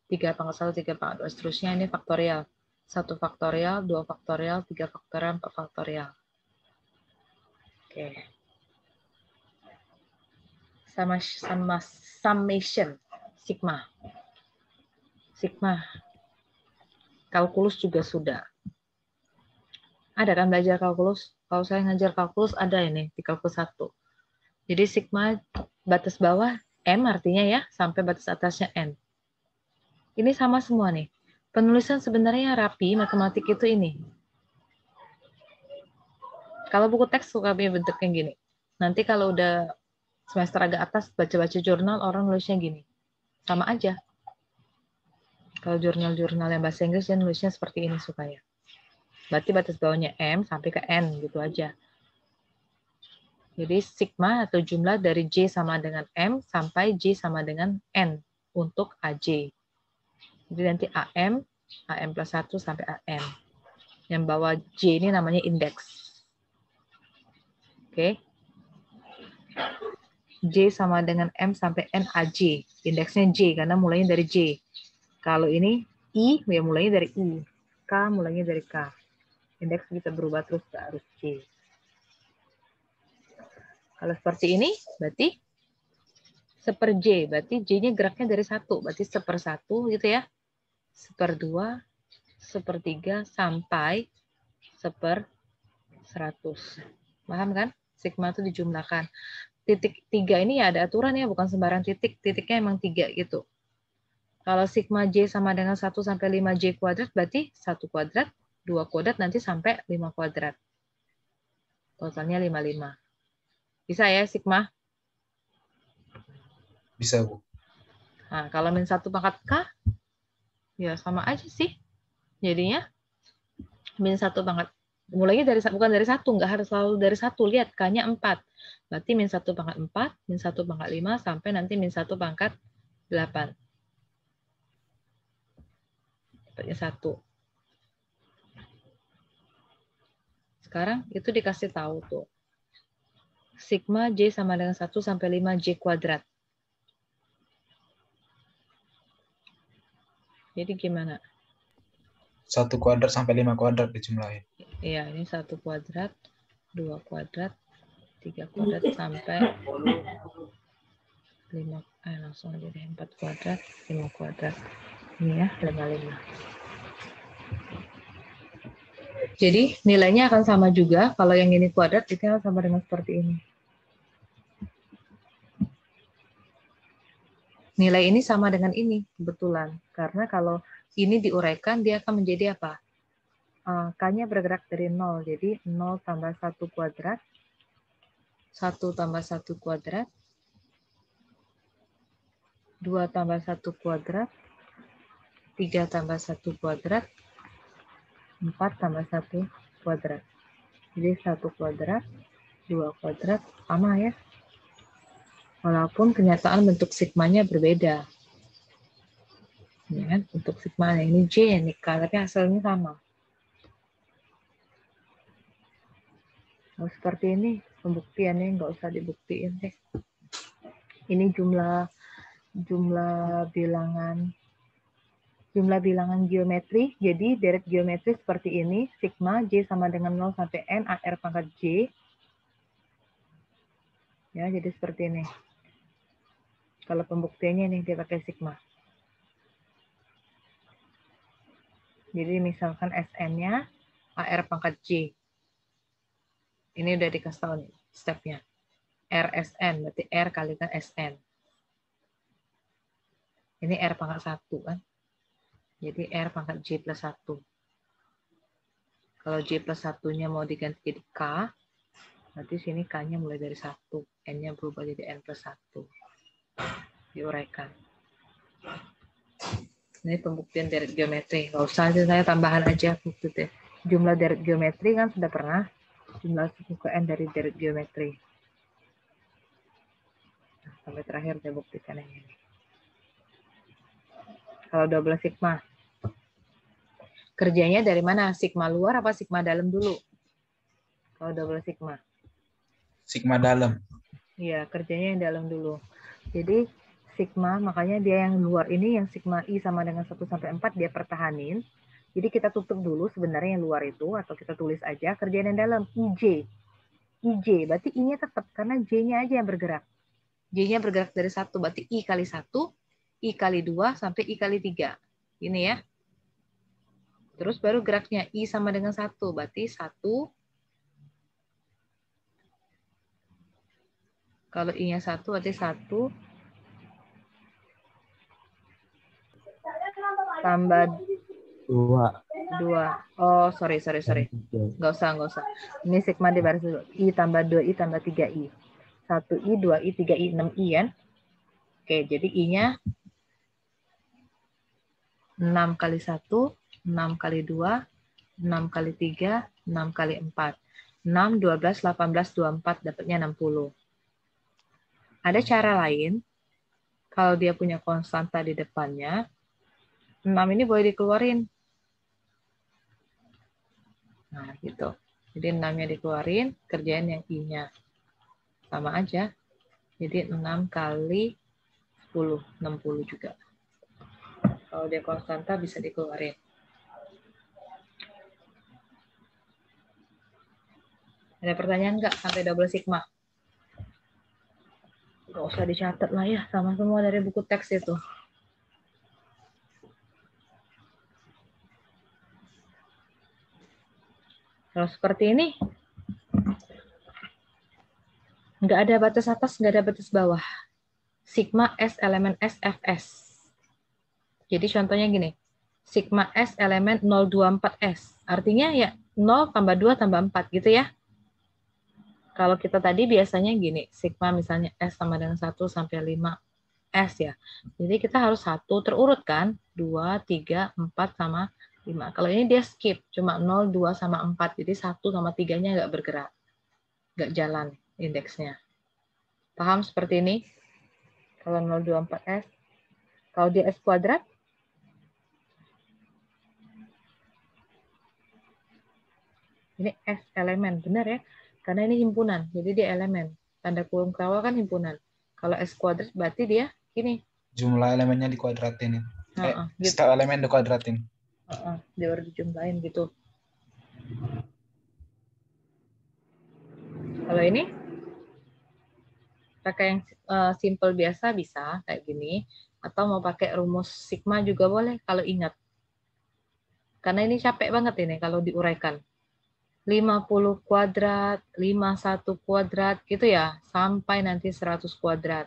3 pangkat 1, 3 pangkat 2, seterusnya. Ini faktorial. 1 faktorial, 2 faktorial, 3 faktorial, 4 faktorial. Oke. Sama summation, sigma. Kalkulus juga sudah. Ada kan belajar kalkulus? Kalau saya ngajar kalkulus ada ini di kalkulus 1. Jadi sigma batas bawah M artinya ya, sampai batas atasnya N. Ini sama semua nih. Penulisan sebenarnya rapi, matematik itu ini. Kalau buku teks suka bentuknya gini. Nanti kalau udah semester agak atas, baca-baca jurnal, orang nulisnya gini. Sama aja. Kalau jurnal-jurnal yang bahasa Inggris, dia nulisnya seperti ini supaya. Berarti batas bawahnya M sampai ke N, gitu aja. Jadi sigma atau jumlah dari J sama dengan M sampai J sama dengan N untuk AJ. Jadi nanti AM plus 1 sampai AM. Yang bawah J ini namanya indeks. Oke. J sama dengan M sampai N AJ. Indeksnya J karena mulainya dari J. Kalau ini I ya mulainya dari I. K mulainya dari K. Indeks bisa berubah terus ke arus J. Kalau seperti ini, berarti seper J. Berarti J-nya geraknya dari 1. Berarti seper 1 gitu ya. Seper 2, seper 3, sampai seper 100. Paham kan? Sigma itu dijumlahkan. Titik 3 ini ya ada aturan ya, bukan sembarang titik. Titiknya emang 3 gitu. Kalau sigma J sama dengan 1 sampai 5J kuadrat, berarti 1 kuadrat, 2 kuadrat, nanti sampai 5 kuadrat. Totalnya 55. Bisa ya sigma? Bisa, Bu. Nah, kalau min 1 pangkat K, ya sama aja sih. Jadinya min 1 pangkat, mulainya dari bukan dari 1, nggak harus selalu dari 1. Lihat, K-nya 4. Berarti min 1 pangkat 4, min 1 pangkat 5, sampai nanti min 1 pangkat 8. Dapatnya 1. Sekarang itu dikasih tahu tuh. Sigma J sama dengan 1 sampai 5J kuadrat. Jadi gimana? 1 kuadrat sampai 5 kuadrat dijumlahin. Iya, ini 1 kuadrat, 2 kuadrat, 3 kuadrat, sampai 5. Langsung aja deh, 4 kuadrat, 5 kuadrat. Ini ya, 55. Jadi nilainya akan sama juga. Kalau yang ini kuadrat, itu sama dengan seperti ini. Nilai ini sama dengan ini, kebetulan. Karena kalau ini diuraikan, dia akan menjadi apa? K-nya bergerak dari 0. Jadi 0 tambah 1 kuadrat, 1 tambah 1 kuadrat, 2 tambah 1 kuadrat, 3 tambah 1 kuadrat, 4 tambah 1 kuadrat. Jadi 1 kuadrat, 2 kuadrat, sama ya. Walaupun kenyataan bentuk sigmanya berbeda. Ya kan? Bentuk sigma yang ini J, yang ini K, tapi hasilnya sama. Kalau seperti ini, pembuktiannya nggak usah dibuktiin deh. Ini jumlah bilangan geometri. Jadi deret geometri seperti ini, sigma J sama dengan 0 sampai N AR pangkat J. Ya, jadi seperti ini. Kalau pembuktiannya nih dia pakai sigma. Jadi misalkan SN-nya AR pangkat J. Ini udah dikasih tahu nih stepnya. RSN, berarti R kalikan SN. Ini R pangkat 1 kan. Jadi R pangkat J plus 1. Kalau J plus 1-nya mau diganti jadi K, berarti sini K-nya mulai dari 1. N-nya berubah jadi N plus 1. Diuraikan. Ini pembuktian deret geometri. Nggak usah, saya tambahan aja. Jumlah deret geometri kan sudah pernah. Jumlah suku ke N dari deret geometri. Nah, sampai terakhir saya buktikan yang ini. Kalau double sigma. Kerjanya dari mana? Sigma luar apa sigma dalam dulu? Kalau double sigma. Sigma dalam. Iya, kerjanya yang dalam dulu. Jadi sigma, makanya dia yang luar ini, yang sigma I sama dengan 1 sampai 4, dia pertahanin. Jadi kita tutup dulu sebenarnya yang luar itu, atau kita tulis aja kerjaan yang dalam, IJ. IJ, berarti I-nya tetap, karena J-nya aja yang bergerak. J-nya bergerak dari 1, berarti I kali 1, I kali 2, sampai I kali 3. Ini ya. Terus baru geraknya I sama dengan 1, berarti 1. Kalau I-nya 1, berarti 1 tambah 2. Oh, sorry. Nggak usah. Ini sigma di baris dulu. I tambah 2I tambah 3I. 1I, 2I, 3I, 6I kan? Oke, jadi I-nya 6 kali 1, 6 kali 2, 6 kali 3, 6 kali 4. 6, 12, 18, 24, dapatnya 60. Ada cara lain, kalau dia punya konstanta di depannya, 6 ini boleh dikeluarin. Nah, gitu. Jadi 6-nya dikeluarin, kerjain yang I-nya. Sama aja. Jadi 6 kali 10, 60 juga. Kalau dia konstanta bisa dikeluarin. Ada pertanyaan nggak sampai double sigma? Nggak usah dicatat lah ya, sama semua dari buku teks itu. Kalau seperti ini, nggak ada batas atas, nggak ada batas bawah. Sigma S elemen SFS. Jadi contohnya gini, sigma S elemen 024S. Artinya ya 0 tambah 2 tambah 4 gitu ya. Kalau kita tadi biasanya gini, sigma misalnya S sama dengan 1 sampai 5 S ya. Jadi kita harus 1 terurut kan, 2, 3, 4 sama 5. Kalau ini dia skip, cuma 0, 2 sama 4. Jadi 1 sama 3-nya nggak bergerak. Nggak jalan indeksnya. Paham seperti ini? Kalau 024S. Kalau dia S kuadrat, ini S elemen, benar ya? Karena ini himpunan, jadi dia elemen. Tanda kurung kawal kan himpunan. Kalau S kuadrat berarti dia ini. Jumlah elemennya dikuadratin. Gitu. Setiap elemen dikuadratin. Dia baru dijumlahin gitu. Kalau ini, pakai yang simple biasa bisa, kayak gini. Atau mau pakai rumus sigma juga boleh, kalau ingat. Karena ini capek banget ini kalau diuraikan. 50 kuadrat, 51 kuadrat, gitu ya, sampai nanti 100 kuadrat.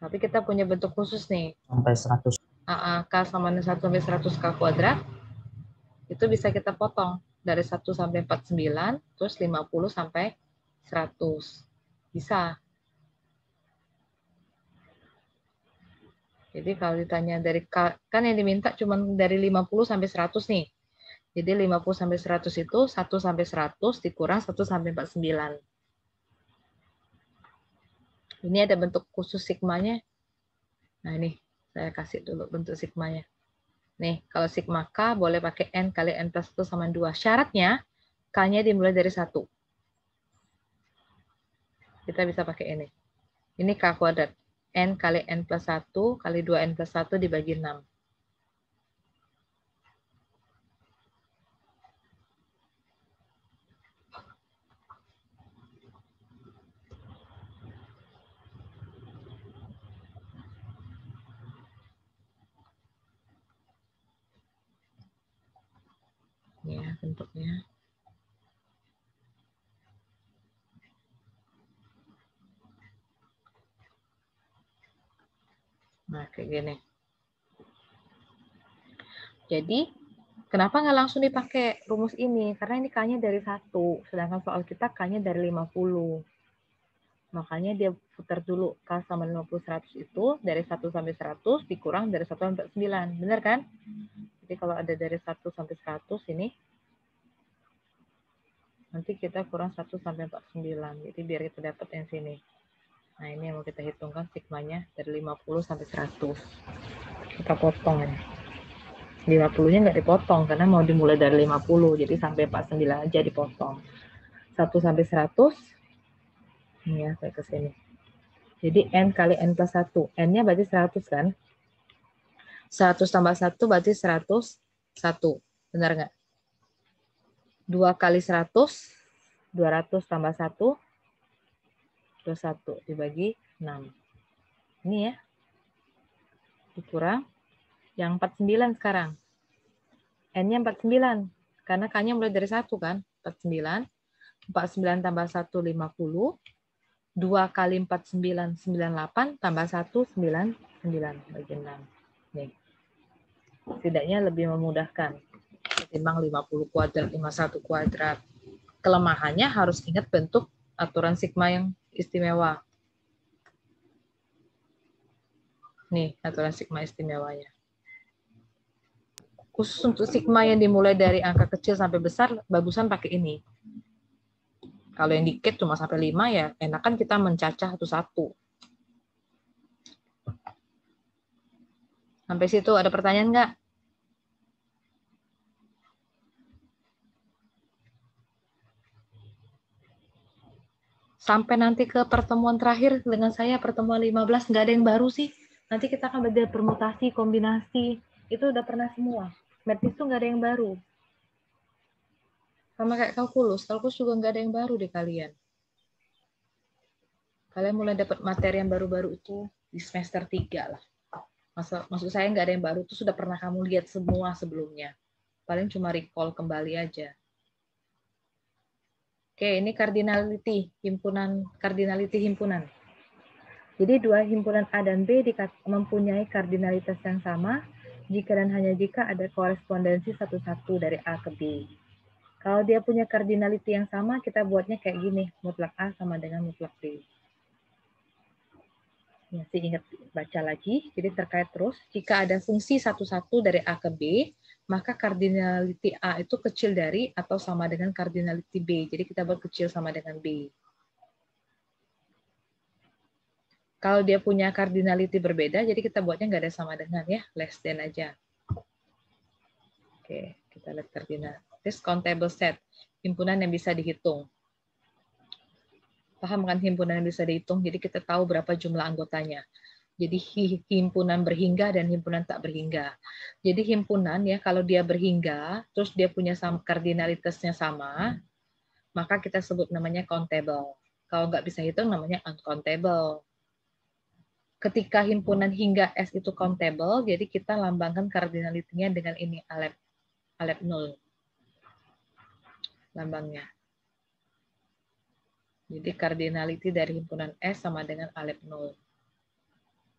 Tapi kita punya bentuk khusus nih. Sampai 100. K sama dengan 1 sampai 100 K kuadrat, itu bisa kita potong. Dari 1 sampai 49, terus 50 sampai 100. Bisa. Jadi kalau ditanya dari K, kan yang diminta cuma dari 50 sampai 100 nih. Jadi 50 sampai 100 itu 1 sampai 100 dikurang 1 sampai 49. Ini ada bentuk khusus sigmanya. Nah ini, saya kasih dulu bentuk sigmanya. Nih, kalau sigma K boleh pakai N kali N plus 1 sama 2. Syaratnya, K-nya dimulai dari 1. Kita bisa pakai ini. Ini K kuadrat. N kali N plus 1 kali 2N plus 1 dibagi 6. Ini ya bentuknya. Nah, kayak gini. Jadi, kenapa nggak langsung dipakai rumus ini? Karena ini K-nya dari 1, sedangkan soal kita K-nya dari 50. Makanya dia putar dulu K sama 50, 100 itu dari 1 sampai 100 dikurang dari 1 sampai 9. Benar kan? Jadi kalau ada dari 1 sampai 100 ini, nanti kita kurang 1 sampai 49. Jadi biar kita dapat yang sini. Nah, ini yang mau kita hitungkan sigmanya dari 50 sampai 100. Kita potong ya. 50-nya nggak dipotong karena mau dimulai dari 50. Jadi sampai 49 aja dipotong. 1 sampai 100. Ini ya, saya ke sini. Jadi N kali N plus 1. N-nya berarti 100 kan? 100 tambah 1 berarti 101. Benar nggak? 2 kali 100, 200 tambah 1, 21 dibagi 6. Ini ya. Dikurang yang 49 sekarang. N-nya 49. Karena K-nya mulai dari 1 kan? 49. 49 tambah 1, 50. 2 kali 49, 98. Tambah 1, 99. Bagi 6. Nih. Setidaknya lebih memudahkan. Ketimbang 50 kuadrat, 51 kuadrat. Kelemahannya harus ingat bentuk aturan sigma yang istimewa. Nih, aturan sigma istimewanya. Khusus untuk sigma yang dimulai dari angka kecil sampai besar, bagusan pakai ini. Kalau yang dikit cuma sampai 5 ya, enakan kita mencacah satu-satu. Sampai situ ada pertanyaan nggak? Sampai nanti ke pertemuan terakhir dengan saya, pertemuan 15, nggak ada yang baru sih. Nanti kita akan belajar permutasi, kombinasi. Itu udah pernah semua. Matriks itu nggak ada yang baru. Sama kayak kalkulus juga nggak ada yang baru deh kalian. Kalian mulai dapat materi yang baru-baru itu di semester 3 lah. Maksud saya nggak ada yang baru, itu sudah pernah kamu lihat semua sebelumnya. Paling cuma recall kembali aja. Oke, ini cardinality, cardinality himpunan. Jadi dua himpunan A dan B mempunyai kardinalitas yang sama jika dan hanya jika ada korespondensi satu-satu dari A ke B. Kalau dia punya kardinality yang sama, kita buatnya kayak gini, mutlak A sama dengan mutlak B. Masih ingat baca lagi, jadi terkait terus, jika ada fungsi satu-satu dari A ke B, maka cardinality A itu kecil dari atau sama dengan cardinality B. Jadi kita buat kecil sama dengan B. Kalau dia punya cardinality berbeda, jadi kita buatnya nggak ada sama dengan ya, less than aja. Oke, kita lihat cardinalities countable set, himpunan yang bisa dihitung. Paham kan himpunan yang bisa dihitung? Jadi kita tahu berapa jumlah anggotanya. Jadi himpunan berhingga dan himpunan tak berhingga. Jadi himpunan ya kalau dia berhingga, terus dia punya kardinalitasnya sama, maka kita sebut namanya countable. Kalau nggak bisa hitung namanya uncountable. Ketika himpunan hingga S itu countable, jadi kita lambangkan kardinalitinya dengan ini alef 0. Lambangnya. Jadi cardinality dari himpunan S sama dengan alef 0.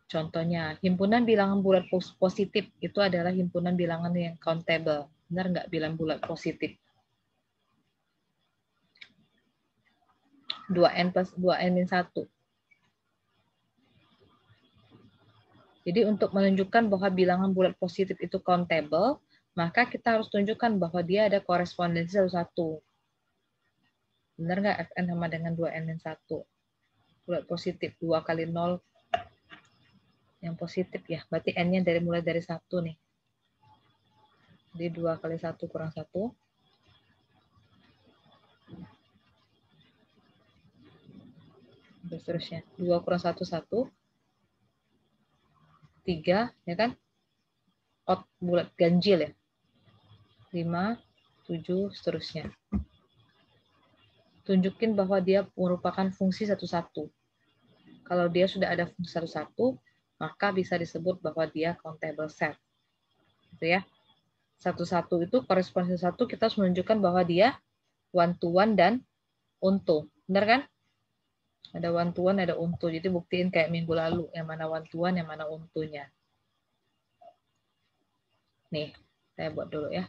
Contohnya, himpunan bilangan bulat positif itu adalah himpunan bilangan yang countable. Benar nggak bilang bulat positif? 2n plus 2n min 1. Jadi untuk menunjukkan bahwa bilangan bulat positif itu countable, maka kita harus tunjukkan bahwa dia ada korespondensi satu-satu. Benar nggak Fn sama dengan 2n min 1? Bulat positif, 2 kali 0 yang positif ya. Berarti n-nya mulai dari 1 nih. Jadi 2 kali 1 kurang 1. Terus terusnya. 2 kurang 1, 1. 3, ya kan? Bulat ganjil ya. 5, 7, seterusnya. Tunjukin bahwa dia merupakan fungsi satu-satu. Kalau dia sudah ada fungsi satu-satu, maka bisa disebut bahwa dia countable set. Gitu ya. Satu-satu itu korespondensi satu, kita harus menunjukkan bahwa dia one-to-one dan untu. Benar kan? Ada one-to-one, ada untu. Jadi buktiin kayak minggu lalu, yang mana one-to-one, yang mana untunya. Nih, saya buat dulu ya.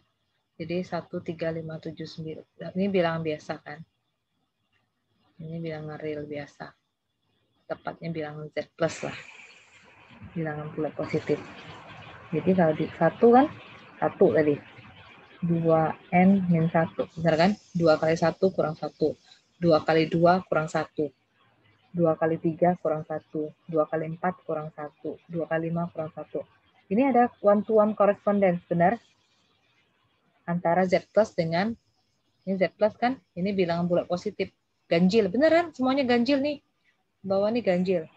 Jadi 1, 3, 5, 7, 9. Ini bilangan biasa kan? Ini bilangan real biasa. Tepatnya bilangan Z plus lah. Bilangan bulat positif. Jadi kalau di 1 kan, 1 tadi. 2n min 1. Benar kan? 2 kali 1 kurang 1. 2 kali 2 kurang 1. 2 kali 3 kurang 1. 2 kali 4 kurang 1. 2 kali 5 kurang 1. Ini ada one-to-one correspondence, benar? Antara Z plus dengan, ini Z plus kan? Ini bilangan bulat positif. Ganjil, beneran? Semuanya ganjil nih. Bawah nih ganjil.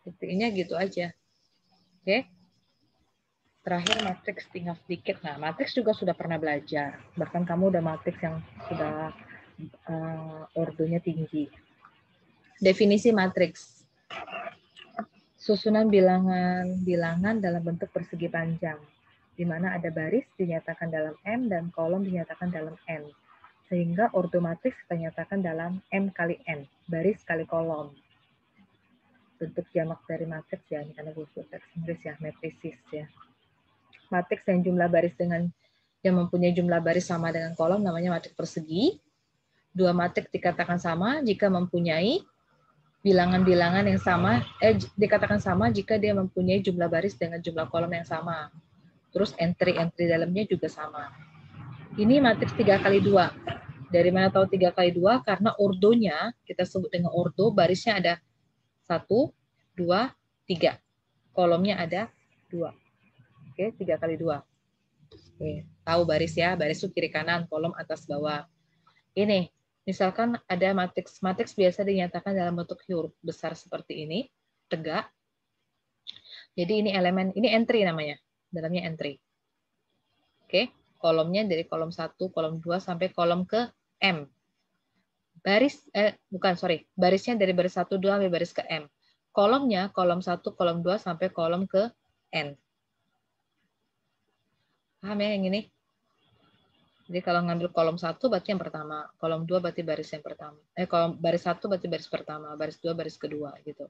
Buktinya gitu aja. Oke? Terakhir matriks tinggal sedikit. Nah, matriks juga sudah pernah belajar. Bahkan kamu udah matriks yang sudah ordonya tinggi. Definisi matriks. Susunan bilangan dalam bentuk persegi panjang, di mana ada baris dinyatakan dalam M dan kolom dinyatakan dalam N. Sehingga ordo matriks kita nyatakan dalam M kali N, baris kali kolom. Bentuk jamak dari matriks ya, ini karena buku teks Inggris ya, matrisis ya. Matriks yang mempunyai jumlah baris sama dengan kolom namanya matriks persegi. Dua matriks dikatakan sama jika mempunyai bilangan-bilangan yang sama, dikatakan sama jika dia mempunyai jumlah baris dengan jumlah kolom yang sama. Terus entry-entry dalamnya juga sama. Ini matriks 3 kali 2. Dari mana tahu 3 kali 2? Karena ordonya, kita sebut dengan ordo, barisnya ada 1, 2, 3. Kolomnya ada 2. Oke, 3 kali 2. Oke, tahu baris ya, baris itu kiri kanan, kolom atas bawah. Ini, Misalkan ada matriks. Matriks biasa dinyatakan dalam bentuk huruf besar seperti ini, tegak. Jadi ini elemen, ini entry namanya. Dalamnya entry. Oke, kolomnya dari kolom 1, kolom 2 sampai kolom ke M. Barisnya dari baris 1, 2 sampai baris ke M. Kolomnya kolom 1, kolom 2 sampai kolom ke N. Paham ya yang ini? Jadi kalau ngambil kolom 1 berarti yang pertama, kolom 2 berarti baris yang pertama. Kolom baris 1 berarti baris pertama, baris 2 baris kedua gitu.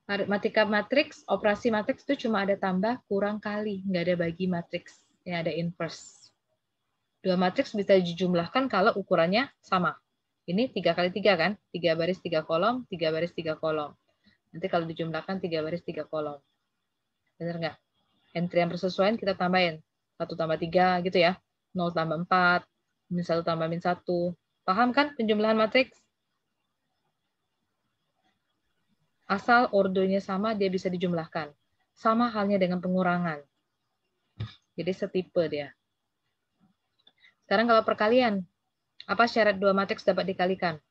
Matematika matriks, operasi matriks itu cuma ada tambah, kurang, kali, nggak ada bagi matriks, yang ada inverse. Dua matriks bisa dijumlahkan kalau ukurannya sama. Ini 3 kali 3 kan? 3 baris 3 kolom, 3 baris 3 kolom. Nanti kalau dijumlahkan 3 baris 3 kolom. Benar nggak? Entry yang bersesuaian kita tambahin. 1 tambah 3 gitu ya. 0 tambah 4, min 1 tambah min 1. Paham kan penjumlahan matriks? Asal ordonya sama, dia bisa dijumlahkan. Sama halnya dengan pengurangan. Jadi setipe dia. Sekarang kalau perkalian, apa syarat dua matriks dapat dikalikan?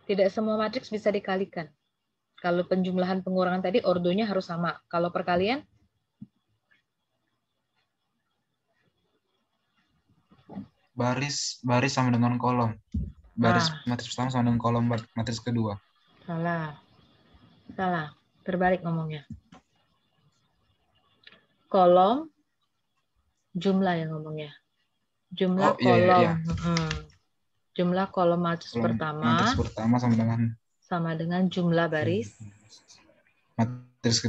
Tidak semua matriks bisa dikalikan. Kalau penjumlahan pengurangan tadi, ordonya harus sama. Kalau perkalian, Baris sama dengan kolom. Baris matriks pertama sama dengan kolom matriks kedua. Salah. Terbalik ngomongnya. Kolom, jumlah yang ngomongnya. Jumlah kolom. Iya. Jumlah kolom matriks pertama sama dengan jumlah baris matriks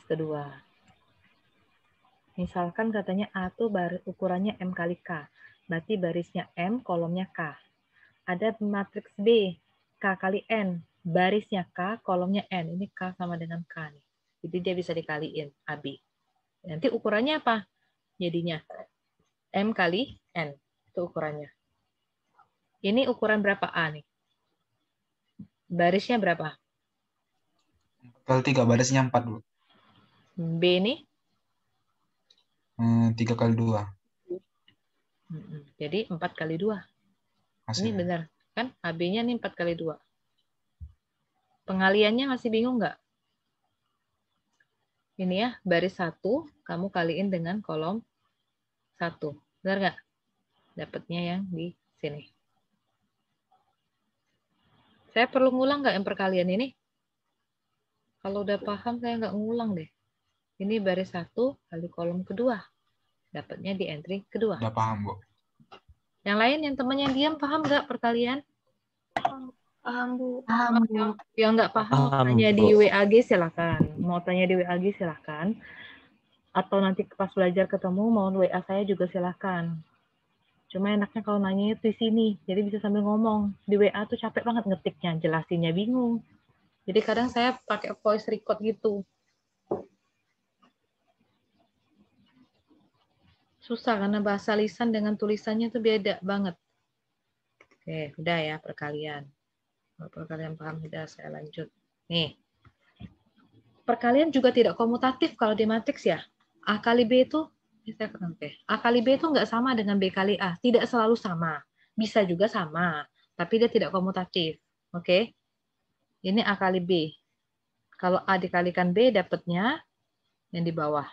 kedua. Misalkan katanya A itu ukurannya M kali K. Berarti barisnya M, kolomnya K. Ada matriks B, K kali N. Barisnya K, kolomnya N. Ini K sama dengan K nih. Jadi dia bisa dikaliin AB. Nanti ukurannya apa? Jadinya M kali N. Itu ukurannya. Ini ukuran berapa A nih? Barisnya berapa? 4 kali 3, barisnya 4 dulu. B nih? 3 kali 2. Jadi 4 kali 2. Ini benar. Kan AB-nya nih 4 kali 2. Pengaliannya masih bingung nggak? Ini ya, baris 1, kamu kaliin dengan kolom 1. Benar nggak? Dapatnya yang di sini. Saya perlu ngulang nggak yang perkalian ini? Kalau udah paham, saya nggak ngulang deh. Ini baris 1 kali kolom kedua. Dapatnya di entry kedua. Udah paham, Bu. Yang lain, yang temannya diam, paham nggak perkalian? Paham, Bu. Yang nggak paham, mau tanya di WAG silakan. Mau tanya di WAG silakan. Atau nanti pas belajar ketemu, mau WA saya juga silakan. Cuma enaknya kalau nanya itu di sini. Jadi bisa sambil ngomong. Di WA tuh capek banget ngetiknya. Jelasinnya bingung. Jadi kadang saya pakai voice record gitu. Susah karena bahasa lisan dengan tulisannya tuh beda banget. Oke, udah ya perkalian. Kalau perkalian paham, sudah saya lanjut. Nih. Perkalian juga tidak komutatif kalau di matriks ya. A kali B itu, A kali B itu nggak sama dengan B kali A. Tidak selalu sama. Bisa juga sama, tapi dia tidak komutatif. Oke? Ini A kali B. Kalau A dikalikan B, dapatnya yang di bawah.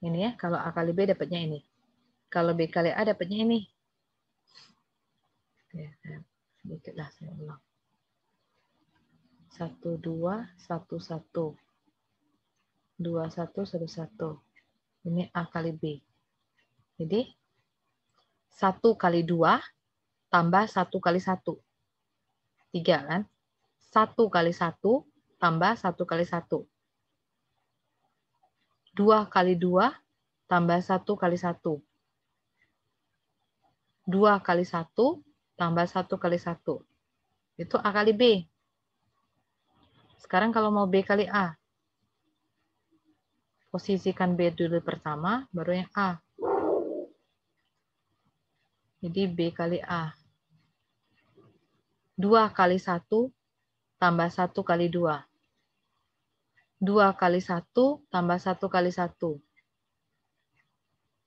Ini ya, kalau A kali B dapatnya ini. Kalau B kali A dapatnya ini. Oke, sedikitlah saya ulang. 1, 2, 1, 1. 2, 1, 1, 1. Ini A kali B. Jadi, 1 kali 2 tambah 1 kali 1. 3 kan? 1 kali 1 tambah 1 kali 1. 2 kali 2 tambah 1 kali 1. 2 kali 1 tambah 1 kali 1. Itu A kali B. Sekarang kalau mau B kali A. Posisikan B dulu pertama, baru yang A. Jadi B kali A. 2 kali 1 tambah 1 kali 2. 2 kali 1 tambah 1 kali 1.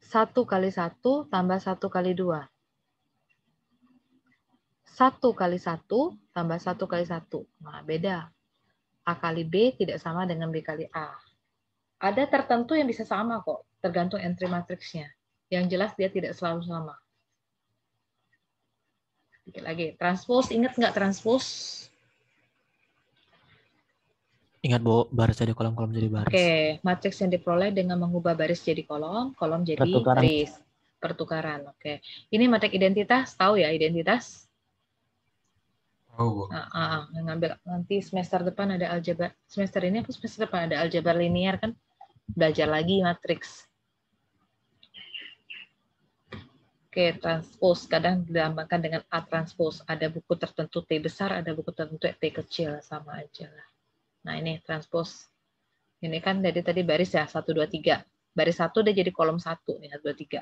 1 kali 1 tambah 1 kali 2. 1 kali 1 tambah 1 kali 1. Nah, beda. A kali B tidak sama dengan B kali A. Ada tertentu yang bisa sama kok, tergantung entry matriksnya. Yang jelas dia tidak selalu sama. Sedikit lagi, transpose, ingat nggak transpose? Ingat Bu, baris jadi kolom, kolom jadi baris. Oke, matriks yang diperoleh dengan mengubah baris jadi kolom, kolom jadi Pertukaran. baris. Pertukaran, oke. Ini matrik identitas, tahu ya identitas? Tahu, Bu. Ngambil nanti semester depan ada aljabar. Semester ini apa semester depan ada aljabar linear kan? Belajar lagi matriks. Oke, transpose kadang dilambangkan dengan A transpose. Ada buku tertentu T besar, ada buku tertentu T kecil, sama aja lah. Nah, ini transpose. Ini kan dari tadi baris ya, 1, 2, 3. Baris 1 dia jadi kolom 1 nih, 1, 2, 3.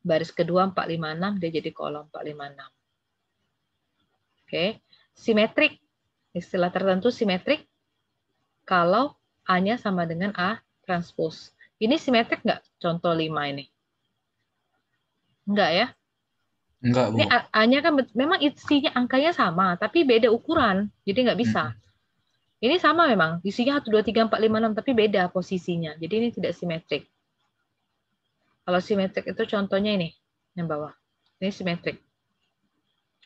Baris kedua 4, 5, 6 dia jadi kolom 4, 5, 6. Oke, simetrik. Istilah tertentu simetrik kalau A-nya sama dengan A transpose. Ini simetrik nggak? Contoh 5 ini. Enggak ya? Enggak, Bu. Ini A-nya kan memang isinya angkanya sama, tapi beda ukuran. Jadi nggak bisa. Ini sama memang. Isinya 1, 2, 3, 4, 5, 6, tapi beda posisinya. Jadi ini tidak simetrik. Kalau simetrik itu contohnya ini, yang bawah. Ini simetrik.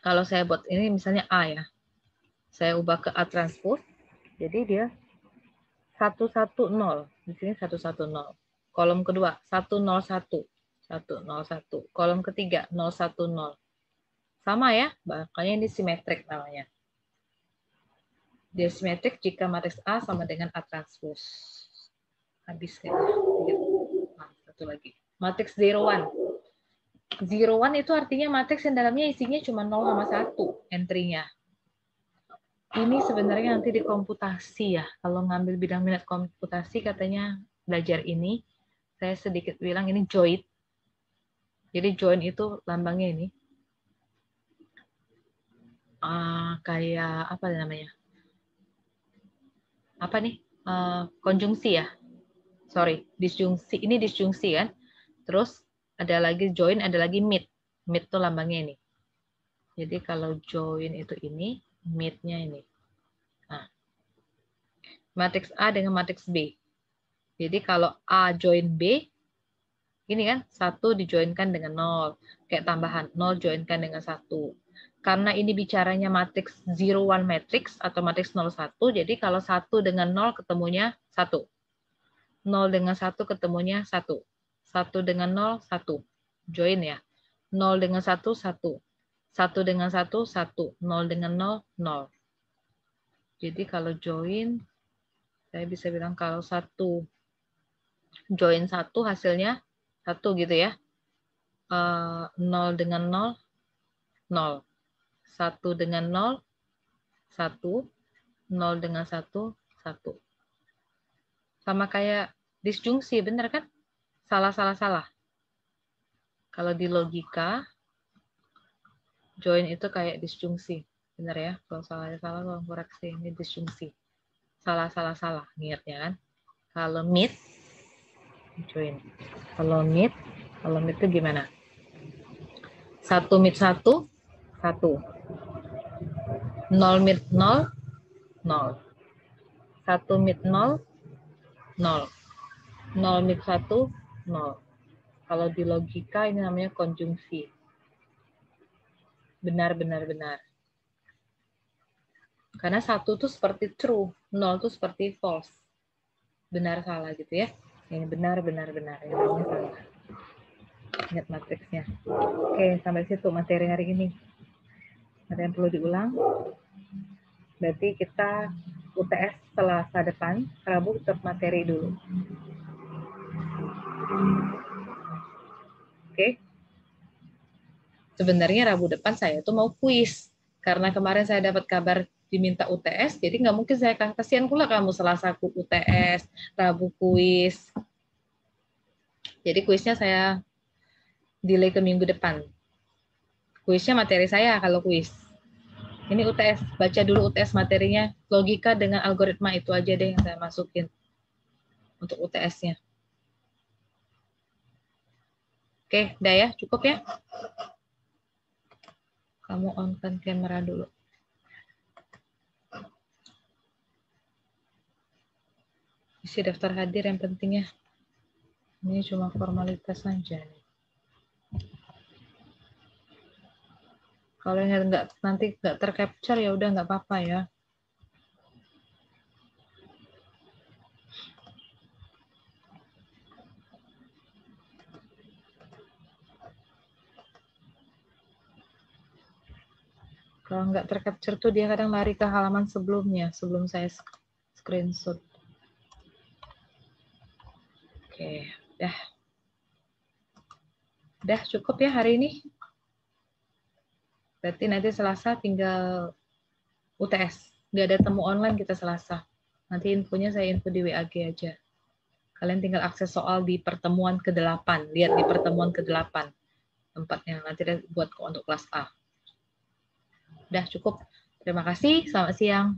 Kalau saya buat ini misalnya A ya. Saya ubah ke A transpose. Jadi dia 110. Di sini 110. Kolom kedua 101. 101. Kolom ketiga 010. Sama ya, makanya ini simetrik namanya. Dia simetrik jika matriks A sama dengan A transpose. Habis kayaknya. Nah, satu lagi. Matriks 01. 01 itu artinya matriks yang dalamnya isinya cuma 0 sama 1 entry-nya. Ini sebenarnya nanti di komputasi ya. Kalau ngambil bidang minat komputasi katanya belajar ini. Saya sedikit bilang ini join. Jadi join itu lambangnya ini. Kayak apa namanya? Apa nih? Konjungsi ya. Sorry, disjungsi. Ini disjungsi kan. Terus ada lagi join, ada lagi meet. Meet itu lambangnya ini. Jadi kalau join itu ini, meet-nya ini. Nah, matriks A dengan matriks B. Jadi kalau A join B, ini kan 1 dijoinkan dengan 0. Kayak tambahan, 0 joinkan dengan 1. Karena ini bicaranya matriks 01 matrix atau matriks 01, jadi kalau 1 dengan 0 ketemunya 1. 0 dengan 1 ketemunya 1. 1 dengan 0, 1. Join ya. 0 dengan 1, 1. 1 dengan 1, 1. 0 dengan 0, 0. Jadi kalau join, saya bisa bilang kalau 1 join 1 hasilnya 1 gitu ya. 0 dengan 0, 0. 1 dengan 0, 1. 0 dengan 1, 1. Sama kayak disjungsi, benar kan? Salah. Kalau di logika, join itu kayak disjungsi. Benar ya? Kalau salah, tolong koreksi. Ini disjungsi. Salah. Ingatnya kan? Kalau meet, join. Kalau meet itu gimana? 1 meet 1, 1. 0 meet 0, 0. 1 meet 0, 0. 0 meet 1, 0. Kalau di logika ini namanya konjungsi. Benar. Karena 1 itu seperti true, 0 itu seperti false. Benar salah gitu ya. Ini benar. Ini salah. Ingat matriksnya. Oke, sampai situ materi hari ini. Ada yang perlu diulang? Berarti kita UTS Selasa depan, Rabu tetap materi dulu. Oke. Sebenarnya Rabu depan saya tuh mau kuis. Karena kemarin saya dapat kabar diminta UTS, jadi nggak mungkin saya kasihan pula kamu Selasa UTS, Rabu kuis. Jadi kuisnya saya delay ke minggu depan. Kuisnya materi saya kalau kuis. Ini UTS, baca dulu UTS materinya, logika dengan algoritma itu aja deh yang saya masukin untuk UTS-nya. Oke, udah ya, cukup ya. Kamu on-kan kamera dulu. Isi daftar hadir yang pentingnya. Ini cuma formalitas saja nih. Kalau yang nanti nggak tercapture ya udah nggak apa-apa ya. Kalau nggak tercapture tuh dia kadang lari ke halaman sebelumnya, sebelum saya screenshot. Oke, udah cukup ya hari ini. Berarti nanti Selasa tinggal UTS. Nggak ada temu online kita Selasa. Nanti infonya saya info di WAG aja. Kalian tinggal akses soal di pertemuan ke-8. Lihat di pertemuan ke-8. Tempatnya nanti buat untuk kelas A. Udah cukup. Terima kasih. Selamat siang.